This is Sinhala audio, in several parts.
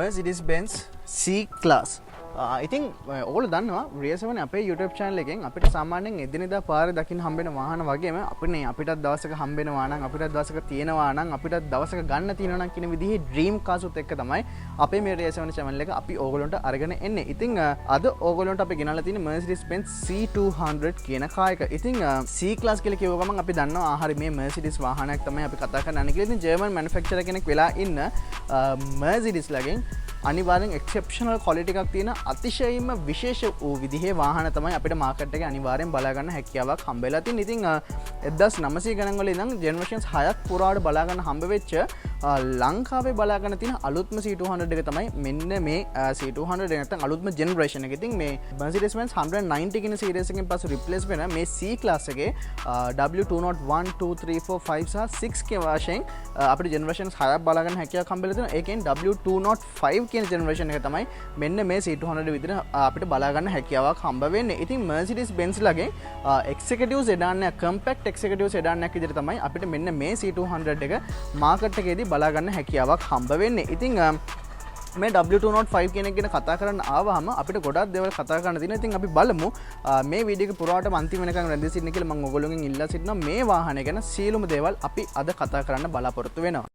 Mercedes-Benz C-Class. ඉතින් ඕගොල්ලෝ දන්නවා RIA7 අපේ YouTube channel එකෙන් අපිට සාමාන්‍යයෙන් එදිනෙදා පාරේ දකින්න හම්බෙන වාහන වගේම අපිටත් දවසක හම්බෙනවා නම් අපිටත් දවසක තියෙනවා නම් අපිටත් දවසක ගන්න තියෙනවා නම් කියන විදිහේ dream cars උත් එක්ක තමයි අපේ මේ RIA7 channel එක අපි ඕගොල්ලන්ට අරගෙන එන්නේ. ඉතින් අද ඕගොල්ලන්ට අපි ගෙනල්ලා තියෙන්නේ Mercedes-Benz C200 කියන කාර් එක. ඉතින් C-Class කියලා කියව ගමන් අපි දන්නවා හරි මේ Mercedes වාහනයක් තමයි අපි කතා කරන්නේ කියලා. ඉතින් German manufacturer කෙනෙක් වෙලා ඉන්න Mercedes ලගෙන් අනිවාර්යෙන් exceptional quality එකක් තියෙන අතිශයින්ම විශේෂ වූ විදිහේ වාහන තමයි අපිට මාකට් එකේ අනිවාර්යෙන් බලා ගන්න හැකියාවක් හම්බ වෙලා තියෙන්නේ. ඉතින් 1900 ගණන් වල ඉඳන් generations 6ක් පුරාවට බලා ගන්න හම්බ වෙච්ච ලංකාවේ බලා ගන්න තියෙන අලුත්ම C200 එක තමයි මෙන්න මේ C200 නැත්නම් අලුත්ම generation එක. ඉතින් මේ Mercedes-Benz 190 කියන series එකෙන් පස්සේ replace වෙන මේ C class එකේ W201 2 3 4 5 සහ 6 කියන වශයෙන් අපිට generations 6ක් බලා ගන්න හැකියාවක් හම්බ වෙලා තියෙනවා. ඒකෙන් W205 කියන generation එක තමයි මෙන්න මේ C200 විතර අපිට බලා ගන්න හැකියාවක් හම්බ වෙන්නේ. ඉතින් Mercedes-Benz ලගේ executive sedan එක compact executive sedan එකක් විදිහට තමයි අපිට මෙන්න මේ C200 එක මාකට් එකේදී බලා ගන්න හැකියාවක් හම්බ වෙන්නේ. ඉතින් මේ W205 කියන එක ගැන කතා කරන්න ආවහම අපිට ගොඩක් දේවල් කතා කරන්න තියෙනවා. ඉතින් අපි බලමු මේ වීඩියෝ එක පුරාවටම අන්තිම වෙනකන් රැඳී සිටින්න කියලා මම ඔයගොල්ලෝගෙන් ඉල්ලා සිටිනවා. මේ වාහනය ගැන සියලුම දේවල් අපි අද කතා කරන්න බලාපොරොත්තු වෙනවා.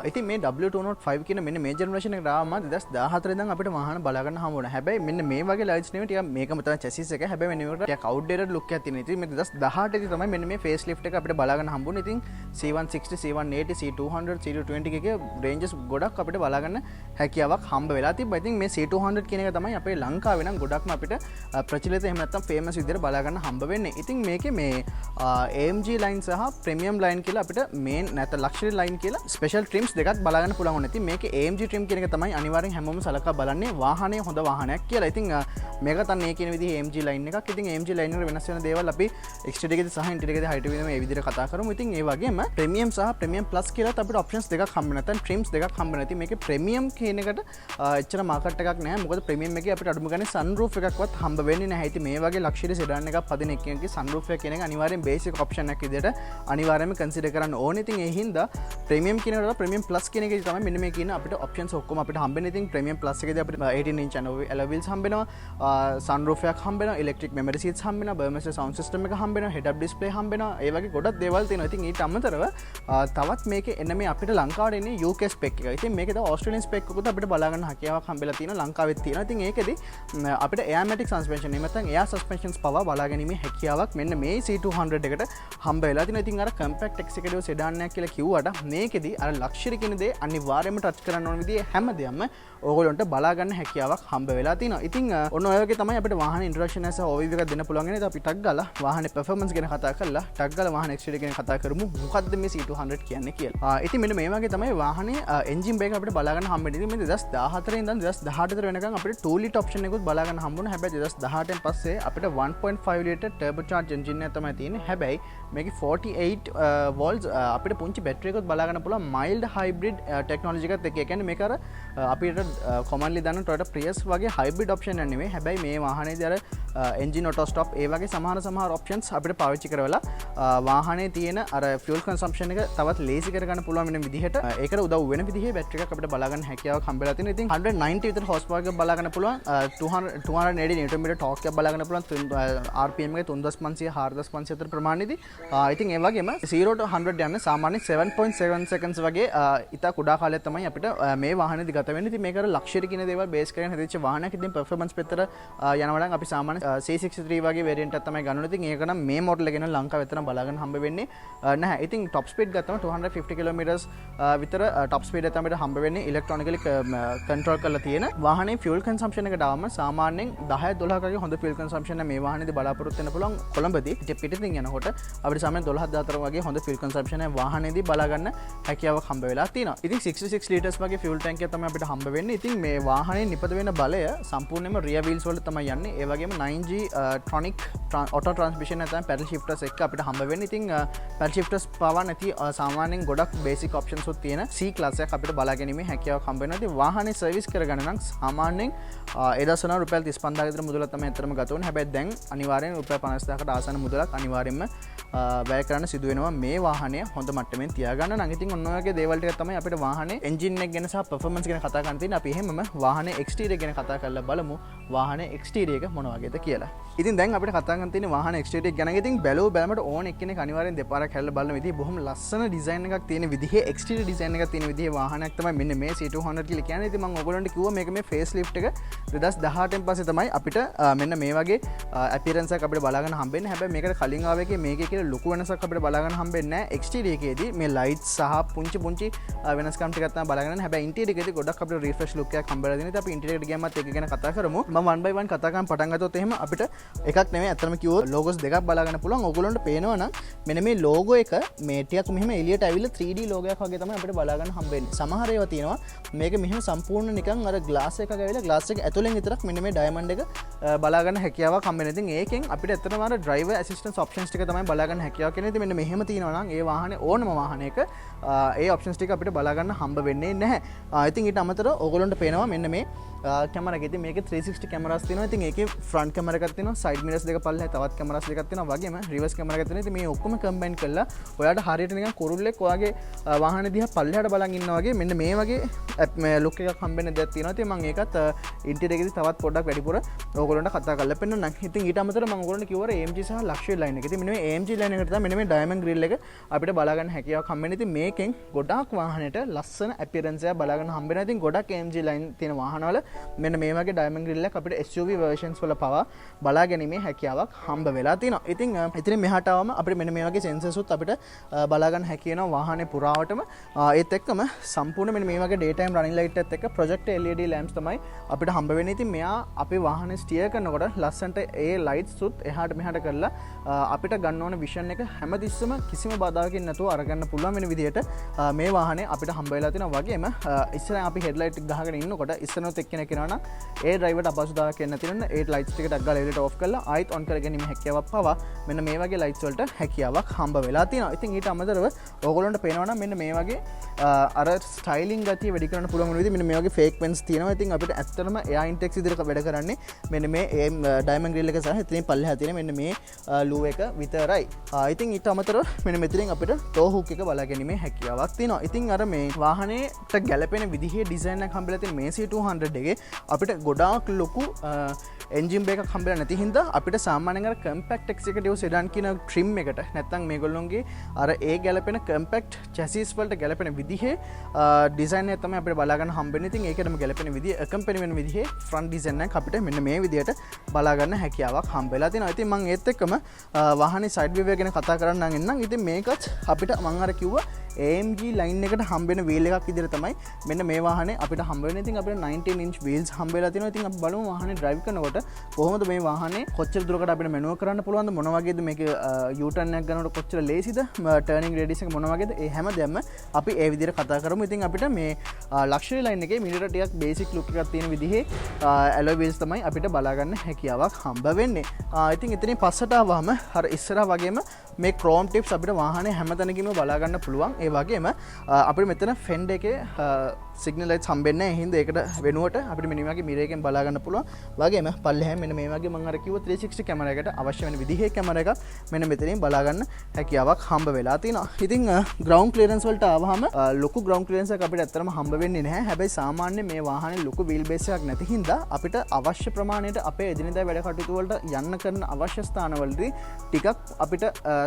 ඉතින් මේ W205 කියන මෙන්න මේ ජෙනරේෂන් එකට ආවම 2014 ඉඳන් අපිට වාහන බලා ගන්න හම්බ වුණා. හැබැයි මෙන්න මේ වගේ ලයිට්ස් නෙමෙයි ටිකක් මේකම තමයි chassis එක. හැබැයි මෙන්න මේකට ටිකක් outdated look එකක් තියෙනවා. ඉතින් මේ 2018 දී තමයි මෙන්න මේ face lift එක අපිට බලා ගන්න හම්බ වුණේ. ඉතින් C160, C180, C200, C220 එකේ ranges ගොඩක් අපිට බලා ගන්න හැකියාවක් හම්බ වෙලා තිබ්බා. ඉතින් මේ C200 කියන එක තමයි අපේ ලංකාවේ නම් ගොඩක්ම අපිට ප්‍රචලිත එහෙම නැත්නම් famous විදිහට බලා ගන්න හම්බ වෙන්නේ. ඉතින් මේකේ මේ AMG line සහ premium line කියලා අපිට main නැත්නම් luxury line කියලා special trims දෙකක් බලා ගන්න පුළුවන් වුණා. ඉතින් මේකේ AMG trim කියන එක තමයි අනිවාර්යෙන් හැමෝම සලකා බලන්නේ වාහනේ හොඳ වාහනයක් කියලා. ඉතින් මේක තමයි කියන විදිහේ AMG line එකක්. ඉතින් AMG line එකට වෙනස් වෙන දේවල් අපි exterior එකේදී සහ interior එකේදී height වෙනම මේ විදිහට කතා කරමු. ඉතින් ඒ වගේම premium සහ premium plus කියලාත් අපිට options දෙකක් හම්බ වෙනවා. නැත්නම් trims දෙකක් හම්බ වෙනවා. ඉතින් මේකේ premium කියන එකට එච්චර මාකට් එකක් නැහැ. මොකද premium එකේ අපිට අඩුම ගානේ sunroof එකක්වත් හම්බ වෙන්නේ නැහැ. ඉතින් මේ වගේ luxury sedan එකක් පදින එකකේ sunroof එක කියන එක අනිවාර්යෙන් basic option එකක් විදිහට අනිවාර්යයෙන්ම consider කරන්න ඕනේ. ඉතින් ඒ හින්දා premium කියන එකට premium plus කියන එකේ තමයි මෙන්න මේ කියන අපිට options ඔක්කොම අපිට හම්බෙන්නේ. ඉතින් premium plus එකේදී අපිට 18 inch alloy wheels හම්බෙනවා, sunroof එකක් හම්බෙනවා, electric memory seats හම්බෙනවා, Burmester sound system එක හම්බෙනවා, head up display හම්බෙනවා. ඒ වගේ ගොඩක් දේවල් තියෙනවා. ඉතින් ඊට අමතරව තවත් මේකේ එන්න මේ අපිට ලංකාවට එන්නේ UK spec එක. ඉතින් මේකේ තව Australian spec එකකුත් අපිට බලා ගන්න හැකියාවක් හම්බෙලා තියෙනවා. ලංකාවෙත් තියෙනවා. ඉතින් ඒකෙදි අපිට airmatic suspension එහෙම නැත්නම් air suspensions පවා බලා ගැනීමේ හැකියාවක් මෙන්න මේ C200 එකට හම්බ වෙලා තියෙනවා. ඉතින් අර compact executive sedan එකක් කියලා කිව්වට මේකෙදි අර luxury කියන දේ අනිවාර්යයෙන්ම ටච් කරන්න ඕන විදිහේ හැම දෙයක්ම ඕගොල්ලන්ට බලා ගන්න හැකියාවක් හම්බ වෙලා තිනවා. ඉතින් ඔන්න ඔය වගේ තමයි අපිට වාහන ඉන්ට්‍රොඩක්ෂන් එක සහ ඕවර්විව් එකක් දෙන්න පුළුවන්. නේද? අපි ටක් ගාලා වාහනේ performance ගැන කතා කරලා ටක් ගාලා වාහන exterior ගැන කතා කරමු. මොකද්ද මේ C200 කියන්නේ කියලා. ඉතින් මෙන්න මේ වගේ තමයි වාහනේ engine bay එක අපිට බලා ගන්න හම්බෙන්නේ. ඉතින් මේ 2014 ඉඳන් 2018 වෙනකන් අපිට 2 liter option එකකුත් බලා ගන්න හම්බුණා. හැබැයි 2018 න් පස්සේ අපිට 1.5 liter turbocharged engine එකක් තමයි තියෙන්නේ. හැබැයි මේකේ 48 volts අපිට පුංචි බැටරි එකකුත් බලා ගන්න පුළුවන් mild hybrid හයිබ්‍රිඩ් ටෙක්නොලොජි එකත් එක්ක. ඒ කියන්නේ මේක අර අපිට කොමන්ලි දන්න Toyota Prius වගේ හයිබ්‍රිඩ් ඔප්ෂන් එක නෙමෙයි. හැබැයි මේ වාහනේදී අර එන්ජින් ඔටෝ ස්ටොප් ඒ වගේ සමහර ඔප්ෂන්ස් අපිට පාවිච්චි කරවලා වාහනේ තියෙන අර ෆියුල් කන්සම්ප්ෂන් එක තවත් ලේසි කරගන්න පුළුවන් වෙන විදිහට ඒකට උදව් වෙන විදිහේ බැටරි එකක් අපිට බලා ගන්න හැකියාවක් හම්බෙලා තියෙනවා. ඉතින් 190 විතර හෝස් පවර් එකක් බලා ගන්න පුළුවන්. 280 නිව්ටන් මීටර් ටෝක් එකක් බලා ගන්න පුළුවන්. RPM එක 3500 4500 අතර ප්‍රමාණෙදී. ඉතින් ඒ වගේම 0 to 100 යන සාමාන්‍ය 7.7 seconds වගේ ඉතා කුඩා කාලයක් තමයි අපිට මේ වාහනේදී ගත වෙන්නේ. ඉතින් මේක අර ලක්ෂරි කියන දේවල් බේස් කරගෙන හදිච්ච වාහනයක්. ඉතින් performance පැත්තට යනවා නම් අපි සාමාන්‍ය C63 වගේ variant එකක් තමයි ගන්න ඕනේ. ඉතින් ඒක නම් මේ මොඩල් එකේ නම් ලංකාවේ විතර බලා ගන්න හම්බ වෙන්නේ නැහැ. ඉතින් top speed ගත්තම 250 km විතර top speed එක තමයි හම්බ වෙන්නේ. electronically control කරලා තියෙන වාහනේ fuel consumption එකට ආවම සාමාන්‍යයෙන් 10-12 වගේ හොඳ fuel consumption එක මේ වාහනේදී බලාපොරොත්තු වෙන්න පුළුවන්. කොළඹදී පිටින් යනකොට අපිට සාමාන්‍යයෙන් 12-14 වගේ හොඳ fuel consumption එක වාහනේදී බලා ගන්න හැකියාවක් හම්බ වෙලා තියෙනවා. ඉතින් 66 liters වගේ fuel tank එක තමයි අපිට හම්බ වෙන්නේ. ඉතින් මේ වාහනේ නිපද වෙන බලය සම්පූර්ණයෙන්ම rear wheels වලට තමයි යන්නේ. ඒ වගේම 9G tronic auto transmission එක තමයි paddle shifters එක අපිට හම්බ වෙන්නේ. ඉතින් paddle shifters පවා නැති සාමාන්‍යයෙන් ගොඩක් basic options උත් තියෙන C class එකක් අපිට බලා ගැනීමේ හැකියාවක් හම්බ වෙනවා. ඉතින් වාහනේ සර්විස් කරගන්න නම් සාමාන්‍යයෙන් එදසන රුපියල් 35000 විතර මුදලක් තමයි අතරම ගත වෙන්නේ. හැබැයි දැන් අනිවාර්යෙන් රුපියල් 50000කට ආසන්න මුදලක් අනිවාර්යෙන්ම වැය කරන්න සිදු වෙනවා මේ වාහනය හොඳ මට්ටමින් තියාගන්න නම්. ඉතින් ඔන්න ඔය වගේ දේවල් ටික තමයි අපිට වාහනේ එන්ජින් එක ගැන සහ performance ගැන කතා කරන්න තියෙන්නේ. අපි එහෙමම වාහනේ exterior ගැන කතා කරලා බලමු වාහනේ exterior එක මොන වගේද කියලා. ඉතින් දැන් අපිට කතා කරන්න තියෙන්නේ වාහනේ exterior ගැන. ඉතින් බැලුවමට ඕන එක්කෙනෙක් අනිවාර්යෙන් දෙපාරක් හැල්ල බලන විදිහ බොහොම ලස්සන ඩිසයින් එකක් තියෙන විදිහේ exterior ඩිසයින් එකක් තියෙන විදිහේ වාහනයක් තමයි මෙන්න මේ C200 කියලා කියන්නේ. ඉතින් මම ඔයගොල්ලන්ට කිව්වා මේක මේ ෆේස් ලිෆ්ට් එක 2018 පස්සේ තමයි අපිට මෙන්න මේ වගේ appearance එකක් අපිට බලා ගන්න හම්බෙන්නේ. හැබැයි මේකට කලින් ආව එකේ මේකේ කියලා ලොකු වෙනසක් අපිට බලා ගන්න හම්බෙන්නේ නැහැ. exterior එකේදී මේ lights සහ පුංචි වෙනස්කම් ටිකක් තමයි බලා ගන්න. හැබැයි interior එකේදී ගොඩක් අපිට refresh look එකක් හම්බෙලා දෙනවා. ඉතින් අපි interior එකට ගියාමත් ඒක ගැන කතා කරමු. මම one by one කතා කරන් පටන් ගත්තොත් එහෙම අපිට එකක් නෙමෙයි අතරම කිව්වොත් logos දෙකක් බලා ගන්න පුළුවන්. ඔයගොල්ලන්ට පේනවා නම් මෙන්න මේ logo එක මේ ටිකක් මෙහෙම එළියට ඇවිල්ලා 3D logo එකක් වගේ තමයි අපිට බලා ගන්න හම්බෙන්නේ. සමහර ඒවා තියෙනවා මේක මෙහෙම සම්පූර්ණ නිකන් අර glass එකක් ඇවිල්ලා glass එක ඇතුලෙන් විතරක් මෙන්න මේ diamond එක බලා ගන්න හැකියාවක් හම්බෙනවා. ඉතින් ඒකෙන් අපිට ඇත්තටම අර driver assistance options ටික තමයි බලා ගන්න හැකියාවක් කියන්නේ. ඉතින් මෙන්න මෙහෙම තියෙනවා නම් ඒ වාහනේ ඕනම වාහනයක ඒ options ටික අපිට බලා ගන්න හම්බ වෙන්නේ නැහැ. ඉතින් ඊට අමතරව ඔයගොල්ලන්ට පේනවා මෙන්න මේ කැමරා එක. ඉතින් මේකේ 360 කැමරාස් තියෙනවා. ඉතින් ඒකේ ෆ්‍රන්ට් කැමරා එකක් තියෙනවා, සයිඩ් මිරර්ස් දෙක පල්ලෙහා තවත් කැමරාස් දෙකක් තියෙනවා. වගේම රිවර්ස් කැමරා එකක් තියෙනවා. ඉතින් මේ ඔක්කොම කම්බයින් කරලා ඔයාලට හරියට නිකන් කුරුල්ලෙක් ඔයාගේ වාහනේ දිහා පල්ලෙහාට බලන් ඉන්නවා වගේ මෙන්න මේ වගේ ලුක් එකක් හම්බෙන්න දෙයක් තියෙනවා. ඉතින් මම ඒකත් ඉන්ටීරියර් එකේදී තවත් පොඩ්ඩක් වැඩිපුර ඔයගොල්ලන්ට කතා කරලා පෙන්නන්නම්. ඉතින් ඊට අමතරව මම ඔයගොල්ලන්ට කිව්වා AMG සහ ලක්ෂරි ලයින් එක. ඉතින් මෙන්න මේ AMG ලයින් එකට තමයි මෙන්න මේ ඩයමන්ඩ් ග්‍රිල් එක අපිට බලා ගන්න හැකියාවක් හම්බෙන්නේ. ඉතින් මේකෙන් ගොඩාක් වාහනේට ලස්සන අපියරන්ස් එකක් බලා ගන්න හම්බෙනවා. ඉතින් ගොඩක් AMG ලයින් තියෙන වාහනවල මෙන්න මේ වගේ ඩයමන්ඩ් ග්‍රිල් එකක් අපිට SUV versions වල පවා බලා ගැනීමේ හැකියාවක් හම්බ වෙලා තියෙනවා. ඉතින් ඉතින් මෙහාට ආවම අපිට මෙන්න මේ වගේ sensors උත් අපිට බලා ගන්න හැකිය වෙනවා වාහනේ පුරාවටම. ඒත් එක්කම සම්පූර්ණ මෙන්න මේ වගේ daytime running light එකත් එක්ක projector LED lamps තමයි අපිට හම්බ වෙන්නේ. ඉතින් මෙයා අපේ වාහනේ ස්ටියර් කරනකොට ලස්සන්ට ඒ lights උත් එහාට මෙහාට කරලා අපිට ගන්න ඕන vision එක හැමතිස්සම කිසිම බාධාකින් නැතුව අරගන්න පුළුවන් වෙන විදිහට මේ වාහනේ අපිට හම්බ වෙලා තියෙනවා. වගේම ඉස්සරහ අපි headlight එක ගහගෙන ඉන්නකොට ඉස්සරහත් එක්කෙනෙක් කෙනා නම් ඒ driverට අපහසුතාවයක් එන්න තියෙන ඒ lights ටික ඩක් ගාලා එළියට off කරලා ආයෙත් on කරගෙන ඉන්න හැකියාවක් පවා මෙන්න මේ වගේ lights වලට හැකියාවක් හම්බ වෙලා තියෙනවා. ඉතින් ඊට අමතරව ඔයගොල්ලන්ට පේනවා නම් මෙන්න මේ වගේ අර ස්ටයිලින් ගතිය වැඩි කරන්න පුළුවන් වෙන විදිහ මෙන්න මේ වගේ fake vents තියෙනවා. ඉතින් අපිට ඇත්තටම air intakes විදිහට වැඩ කරන්නේ මෙන්න මේ diamond grill එක සහ ඉතින් පල්ලෙහා තියෙන මෙන්න මේ ලූ එක විතරයි. ඉතින් ඊට අමතරව මෙන්න මෙතනින් අපිට toe hook එක බලා ගැනීමේ හැකියාවක් තියෙනවා. ඉතින් අර මේ වාහනේට ගැලපෙන විදිහේ ඩිසයින් එකක් හම්බෙලා තියෙන මේ C200 එකේ අපිට ගොඩාක් ලොකු එන්ජින් බේක් එකක් හම්බෙලා නැති හින්දා අපිට සාමාන්‍යයෙන් අර compact executive sedan කියන trim එකට නැත්නම් මේගොල්ලෝගේ අර ඒ ගැලපෙන compact chassis වලට ගැලපෙන විදිහේ ඩිසයින් එක තමයි අපිට බලා ගන්න හම්බෙන්නේ. ඉතින් ඒකටම ගැලපෙන විදිහ accompany වෙන විදිහේ front design එකක් අපිට මෙන්න මේ විදිහට බලා ගන්න හැකියාවක් හම්බෙලා තියෙනවා. ඉතින් මම ඒත් එක්කම වාහනේ side view එක ගැන කතා කරන්න එන්නම්. ඉතින් මේකත් අපිට මම අර කිව්වා AMG line එකට හම්බෙන wheel එකක් විදිහට තමයි මෙන්න මේ වාහනේ අපිට හම්බ වෙන්නේ. ඉතින් අපිට 19 inch wheels හම්බෙලා තියෙනවා. ඉතින් අපි බලමු වාහනේ drive කරනකොට කොහොමද මේ වාහනේ කොච්චර දුරකට අපිට මැනුවර් කරන්න පුළුවන්ද, මොන වගේද මේක U-turn එකක් ගන්නකොට කොච්චර ලේසිද, turning radius එක මොන වගේද, ඒ හැමදේම අපි ඒ විදිහට කතා කරමු. ඉතින් අපිට මේ luxury line එකේ මීටර ටිකක් basic look එකක් තියෙන විදිහේ alloy wheels තමයි අපිට බලා ගන්න හැකියාවක් හම්බ වෙන්නේ. ඉතින් එතනින් පස්සට ආවම අර ඉස්සරහා වගේම මේ ක්‍රෝම් ටිප්ස් අපිට වාහනේ හැමතැනකම බලා ගන්න පුළුවන්. ඒ වගේම අපිට මෙතන ෆෙන්ඩ් එකේ සිග්නල් ලයිට්ස් හම්බෙන්නේ නැහැ. හින්දා ඒකට වෙනුවට අපිට මෙන්න මේ වගේ මිරර් එකෙන් බලා ගන්න පුළුවන්. වගේම පල්ලෙහාම මෙන්න මේ වගේ මම අර කිව්ව 360 කැමරා එකට අවශ්‍ය වෙන විදිහේ කැමරා එකක් මෙන්න මෙතනින් බලා ගන්න හැකියාවක් හම්බ වෙලා තියෙනවා. ඉතින් ග්‍රවුන්ඩ් ක්ලියරන්ස් වලට ආවහම ලොකු ග්‍රවුන්ඩ් ක්ලියරන්ස් එකක් අපිට ඇත්තටම හම්බ වෙන්නේ නැහැ. හැබැයි සාමාන්‍ය මේ වාහනේ ලොකු වීල් බේස් එකක් නැති හින්දා අපිට අවශ්‍ය ප්‍රමාණයට අපේ එදිනෙදා වැඩ කටයුතු වලට යන්න කරන අවශ්‍ය ස්ථානවලදී ටිකක් අපිට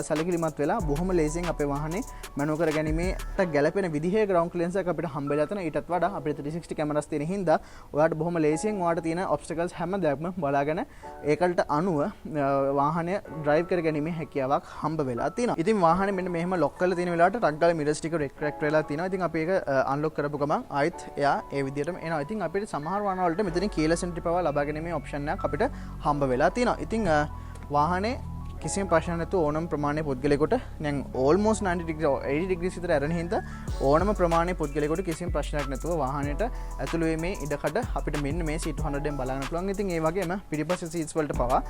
සැලකිලිමත් වෙලා බොහොම ලේසියෙන් අපේ වාහනේ මැනුවල් කර ගැනීමට ගැළපෙන විදිහේ ග්‍රවුන්ඩ් ක්ලියරන්ස් එකක් අපිට හම්බ වෙලා තියෙනවා. ඊටත් වඩා අපිට 360 කැමරාස් තියෙන හින්දා ඔයාලට බොහොම ලේසියෙන් ඔයාලට තියෙන ඔබ්ස්ටකල්ස් හැම දෙයක්ම බලාගෙන ඒකට අනුව වාහනය ඩ්‍රයිව් කර ගැනීමේ හැකියාවක් හම්බ වෙලා තියෙනවා. ඉතින් වාහනේ මෙන්න මෙහෙම ලොක් කරලා තියෙන වෙලාවට ටක් ගාලා මිරර්ස් ටික රෙක්ට් වෙලා තියෙනවා. ඉතින් අපි ඒක අන්ලොක් කරපු ගමන් ආයෙත් එයා ඒ විදිහටම එනවා. ඉතින් අපිට සමහර වාහන වලට මෙතනින් කීලස් එන්ට්‍රි පවා ලබා ගැනීමේ ඔප්ෂන් එකක් අපිට හම්බ වෙලා තියෙනවා. ඉතින් වාහනේ කිසිම ප්‍රශ්න නැතුව ඕනම ප්‍රමාණයේ පුද්ගලයෙකුට දැන් ඕල්මෝස්ට් 90 ඩිග්‍රී 80 ඩිග්‍රීස් විතර ඇරෙන හින්දා ඕනම ප්‍රමාණයේ පුද්ගලයෙකුට කිසිම ප්‍රශ්නයක් නැතුව වාහනේට ඇතුළු වීමේ ඉඩකඩ අපිට මෙන්න මේ සීට් 200 ෙන් බලන්න පුළුවන්. ඉතින් ඒ වගේම පිටිපස්සේ සීට්ස් වලට පවා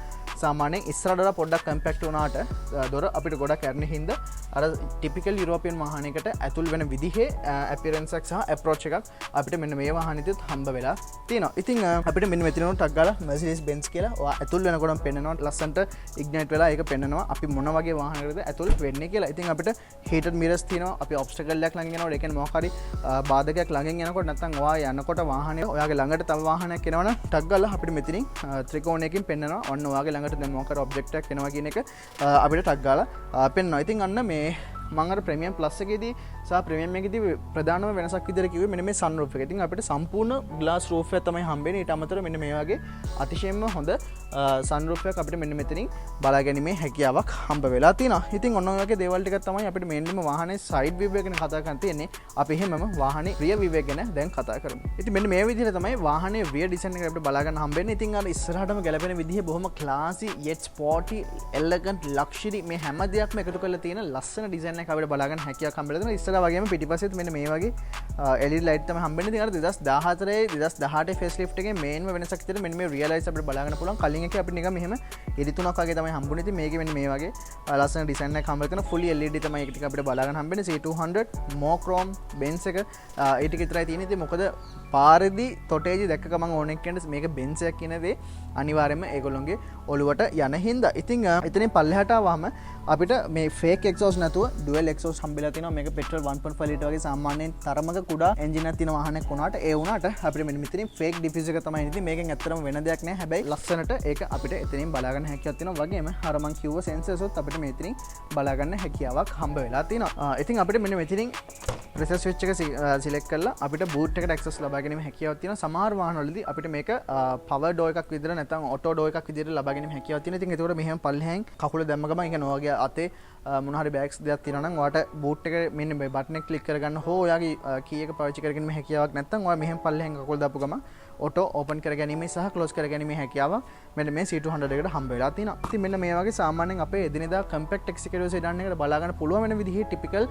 සාමාන්‍යයෙන් ඉස්සරහට වඩා පොඩ්ඩක් කම්පැක්ට් වුණාට දොර අපිට ගොඩක් ඇරෙන හින්දා අර ටිපිකල් යුරෝපියන් වාහනයකට ඇතුල් වෙන විදිහේ අපියරන්ස් එකක් සහ ඇප්‍රෝච් එකක් අපිට මෙන්න මේ වාහනෙදිත් හම්බ වෙලා තියෙනවා. ඉතින් අපිට මෙන්න මෙතන ටක් ගාලා Mercedes Benz කියලා ඔයා ඇතුල් වෙනකොටම පෙන්නනවා ලස්සන්ට ඉග්නයිට් වෙලා ඒක පෙන්නනවා අපි මොන වගේ වාහනයකටද ඇතුල් වෙන්නේ කියලා. ඉතින් අපිට heated mirrors තියෙනවා. අපි obstacle එකක් ළඟින් යනකොට ඒ කියන්නේ මොකක් හරි බාධකයක් ළඟින් යනකොට නැත්නම් ඔයා යනකොට වාහනේ ඔයාගේ ළඟට තව වාහනයක් එනවනම් ටක් ගාලා අපිට මෙතනින් ත්‍රිකෝණයකින් පෙන්නනවා. ඔන්න ඔයාගේ ළඟට දැන් මොකක් හරි ඔබ්ජෙක්ට් එකක් එනවා කියන එක අපිට ටක් ගාලා පෙන්නනවා. ඉතින් අන්න මේ මම අර ප්‍රීමියම් ප්ලස් එකේදී සහ ප්‍රීමියම් එකේදී ප්‍රධානම වෙනසක් විදිහට කිව්වේ මෙන්න මේ සන්රූෆ් එක. ඉතින් අපිට සම්පූර්ණ ග්ලාස් රූෆ් එකක් තමයි හම්බෙන්නේ. ඊට අමතරව මෙන්න මේ වගේ අතිශයින්ම හොඳ සන්රූෆ් එකක් අපිට මෙන්න මෙතනින් බලා ගැනීමේ හැකියාවක් හම්බ වෙලා තියෙනවා. ඉතින් ඔන්න ඔය වගේ දේවල් ටිකක් තමයි අපිට මේන්ලිම වාහනේ සයිඩ් වීව් එක ගැන කතා කරන්න තියෙන්නේ. අපි එහෙමම වාහනේ රියර් වීව් එක ගැන දැන් කතා කරමු. ඉතින් මෙන්න මේ විදිහට තමයි වාහනේ රියර් ඩිසයින් එක අපිට බලා ගන්න හම්බෙන්නේ. ඉතින් අර ඉස්සරහටම ගැලපෙන විදිහේ බොහොම ක්ලාසි yet sporty elegant luxury මේ හැම දෙයක්ම එකතු කරලා තියෙන ලස්සන ඩිසයින් එකක් අපිට බලා ගන්න හැකියාවක් හම්බෙලා තියෙනවා. ඉස්සරහ වගේම පිටිපස්සෙත් මෙන්න මේ වගේ LED ලයිට් තමයි හම්බෙන්නේ. ඉතින් අර 2014 2018 ෆේස් ලිෆ්ට් එකේ මේන්ම වෙනසක් විදිහට මෙන්න මේ රියර් ලයිට්ස් අපිට බලා ගන්න පුළුවන්. කලින් එකේ අපිට නිකන් මෙහෙම එලි තුනක් වගේ තමයි හම්බුනේ. ඉතින් මේකේ මෙන්න මේ වගේ ලස්සන ඩිසයින් එකක් හම්බෙලා තියෙනවා. fully LED තමයි ඒක ටික අපිට බලා ගන්න හම්බෙන්නේ. C200 මොනොක්‍රෝම් Benz එක ඒ ටික විතරයි තියෙන්නේ. ඉතින් මොකද පාරේදී තොටේජි දැක්ක ගමන් ඕන එක්කෙනෙක් මේක Benz එකක් කියන දේ අනිවාර්යයෙන්ම ඒගොල්ලොන්ගේ ඔළුවට යන හින්දා. ඉතින් එතනින් පල්ලෙහාට ආවම අපිට මේ fake exhaust නැතුව dual exhaust හම්බෙලා තියෙනවා. මේක petrol 1.5 ලිටර් වගේ සාමාන්‍යයෙන් තරමක කුඩා එන්ජින් එකක් තියෙන වාහනයක් වුණාට ඒ වුණාට අපිට මෙන්න මෙතනින් fake diffuser එක තමයි ඉතින් මේකෙන් ඇත්තටම වෙන දෙයක් නෑ. හැබැයි ලස්සනට ඒක අපිට එතනින් බලා ගන්න හැකියාවක් තියෙනවා. වගේම අර මං කිව්ව sensors උත් අපිට මෙතනින් බලා ගන්න හැකියාවක් හම්බ වෙලා තියෙනවා. ඉතින් අපිට මෙන්න මෙතනින් pressure switch එක select කරලා අපිට boot එකට access ලබා ගැනීම හැකියාවක් තියෙනවා. සමහර වාහනවලදී අපිට මේක power door එකක් විදිහට නැත්නම් auto door එකක් විදිහට ලබා ගැනීම හැකියාවක් තියෙනවා. ඉතින් ඒකට මෙහෙම පල්ලෙහෙන් කකුල දැම්ම ගමන් ඒ කියන්නේ ඔයගේ අතේ මොන හරි බෑග්ස් දෙයක් තියෙනවා නම් ඔයාට boot එක මෙන්න මේ බටන් එක ක්ලික් කරගන්න හෝ ඔයාගේ කී එක පාවිච්චි කරගෙන මේ හැකියාවක් නැත්නම් ඔයා මෙහෙම පල්ලෙහෙන් කකුල දාපු ගමන් auto open කර ගැනීම සහ close කර ගැනීම හැකියාව මෙන්න මේ C200 එකට හම්බ වෙලා තියෙනවා. ඉතින් මෙන්න මේ වගේ සාමාන්‍යයෙන් අපේ එදිනෙදා compact executive sedan එකට බලා ගන්න පුළුවන් වෙන විදිහේ typical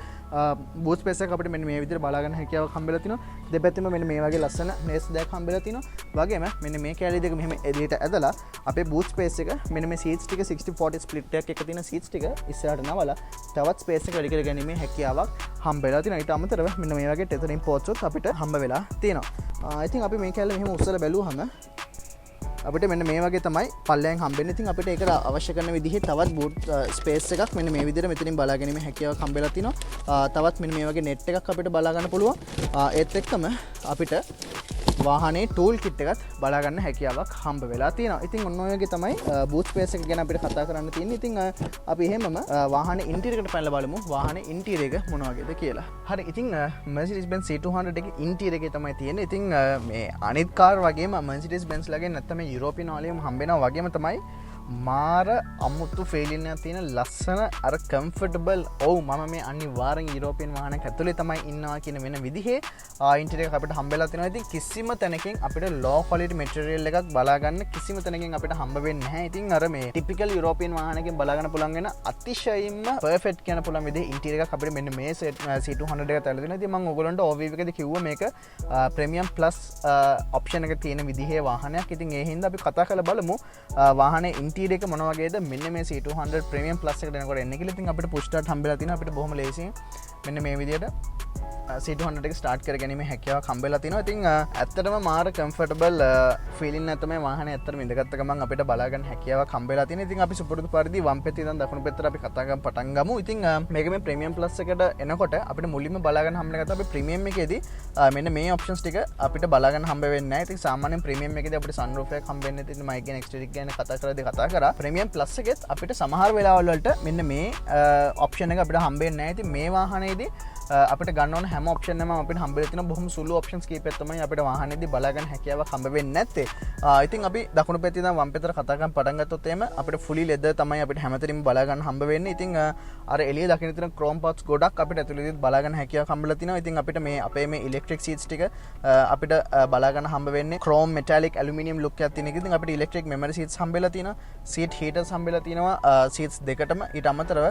boot space එකක් අපිට මෙන්න මේ විදිහට බලා ගන්න හැකියාවක් හම්බෙලා තිනවා. දෙපැත්තෙම මෙන්න මේ වගේ ලස්සන මේස් දෙකක් හම්බෙලා තිනවා. වගේම මෙන්න මේ කැලි දෙක මෙහෙම එළියට ඇදලා අපේ boot space එක මෙන්න මේ seats ටික 60-40 split එකක් එක තියෙන seats ටික ඉස්සරහට නවලා තවත් space එක වැඩි කර ගැනීමේ හැකියාවක් හම්බෙලා තිනවා. ඊට අමතරව මෙන්න මේ වගේ tethering ports උත් අපිට හම්බ වෙලා තියෙනවා. ඉතින් අපි මේ කැලේ මෙහෙම උස්සලා බැලුවහම අපිට මෙන්න මේ වගේ තමයි පල්ලෙන් හම්බෙන්නේ. ඉතින් අපිට ඒකට අවශ්‍ය කරන විදිහේ තවත් boot space එකක් මෙන්න මේ විදිහට මෙතනින් බලා ගැනීම හැකියාවක් හම්බෙලා තිනවා. තවත් මෙන්න මේ වගේ net එකක් අපිට බලා ගන්න පුළුවන්. ඒත් එක්කම අපිට වාහනේ ටූල් කිට් එකත් බලා ගන්න හැකියාවක් හම්බ වෙලා තියෙනවා. ඉතින් ඔන්න ඔය වගේ තමයි boot space එක ගැන අපිට කතා කරන්න තියෙන්නේ. ඉතින් අපි එහෙමම වාහනේ interior එකට පැනලා බලමු. වාහනේ interior එක මොන වගේද කියලා. හරි. ඉතින් Mercedes Benz C200 එකේ interior එකේ තමයි තියෙන්නේ. ඉතින් මේ අනිත් කාර් වගේම Mercedes Benz ලගේ නැත්නම් මේ යුරෝපියන් වලින්ම හම්බෙනවා වගේම තමයි මාර අමුතු ෆීලින් එකක් තියෙන ලස්සන අර කම්ෆර්ටබල් මම මේ අනිවාර්යෙන් යුරෝපියන් වාහනයක් ඇතුලේ තමයි ඉන්නවා කියන වෙන විදිහේ ඉන්ටීරියර් එකක් අපිට හම්බෙලා තියෙනවා. ඉතින් කිසිම තැනකින් අපිට ලෝ ක්වොලිටි මැටීරියල් එකක් බලා ගන්න කිසිම තැනකින් අපිට හම්බ වෙන්නේ නැහැ. ඉතින් අර මේ ටිපිකල් යුරෝපියන් වාහනයකින් බලා ගන්න පුළුවන් වෙන අතිශයින්ම පර්ෆෙක්ට් කියන පුළුවන් විදිහේ ඉන්ටීරියර් එකක් අපිට මෙන්න මේ C200 එකට ඇතුළේ තියෙනවා. ඉතින් මම ඔයගොල්ලන්ට overview එකදී කිව්වා මේක ප්‍රීමියම් ප්ලස් ඔප්ෂන් එක තියෙන විදිහේ වාහනයක්. ඉතින් ඒ හින්දා අපි කතා කරලා බලමු වාහනේ ඉන්ටීරියර් එක මොන වගේද මෙන්න මේ C200 ප්‍රීමියම් ප්ලස් එකට එනකොට එන්නේ කියලා. ඉතින් අපිට පුෂ් ස්ටාර්ට් හම්බෙලා තිනවා අපිට බොහොම ලේසියෙන් මෙන්න මේ විදිහට C200 එක ස්ටාර්ට් කරගැනීමේ හැකියාවක් හම්බෙලා තිනවා. ඉතින් ඇත්තටම මාර කම්ෆර්ටබල් ෆීලින් එක තමයි වාහනේ ඇත්තටම ඉඳගත්ත ගමන් අපිට බලා ගන්න හැකියාවක් හම්බෙලා තියෙනවා. ඉතින් අපි සුපුරුදු පරිදි වම් පැත්තේ ඉඳන් දකුණු පැත්තට අපි කතා කරන් පටන් ගමු. ඉතින් මේක මේ ප්‍රීමියම් ප්ලස් එකට එනකොට අපිට මුලින්ම බලා ගන්න හම්බෙන එක තමයි ප්‍රීමියම් එකේදී මෙන්න මේ ඔප්ෂන්ස් ටික අපිට බලා ගන්න හම්බ වෙන්නේ නැහැ. ඉතින් සාමාන්‍යයෙන් ප්‍රීමියම් එකේදී අපිට සන්රූෆ් එකක් හම්බ වෙන්නේ. ඉතින් මයික් ගැන එක්ස්ටීරියර් ගැන කතා කරා. ප්‍රීමියම් ප්ලස් එකෙත් අපිට සමහර වෙලාවල් වලට මෙන්න මේ ඔප්ෂන් එක අපිට හම්බ වෙන්නේ නැහැ. ඉතින් මේ වාහනේදී අපිට ගන්න ඕන හැම ඔප්ෂන් එකම අපිට හම්බ වෙලා තියෙන බොහොම සුළු ඔප්ෂන්ස් කීපයක් තමයි අපිට වාහනේදී බලා ගන්න හැකියාවක් හම්බ වෙන්නේ නැත්තේ. ඉතින් අපි දකුණු පැත්තේ ඉඳන් වම් පැත්තට කතා කරන් පටන් ගත්තොත් එහෙම අපිට ෆුලි ලෙදර් තමයි අපිට හැමතැනම බලා ගන්න හම්බ වෙන්නේ. ඉතින් අර එළිය දකින්න තියෙන ක්‍රෝම් පාර්ට්ස් ගොඩක් අපිට ඇතුළේදී බලා ගන්න හැකියාවක් හම්බෙලා තිනවා. ඉතින් අපිට මේ අපේ මේ ඉලෙක්ට්‍රික් සීට්ස් ටික අපිට බලා ගන්න හම්බ වෙන්නේ ක්‍රෝම් මෙටැලික් ඇලුමිනියම් ලුක් එකක් තියෙන එක. ඉතින් අපිට ඉලෙක්ට්‍රික් මෙමරි සීට්ස් හම්බෙලා තිනවා. සීට් හීටර්ස් හම්බෙලා තිනවා. සීට්ස් දෙකටම ඊට අමතරව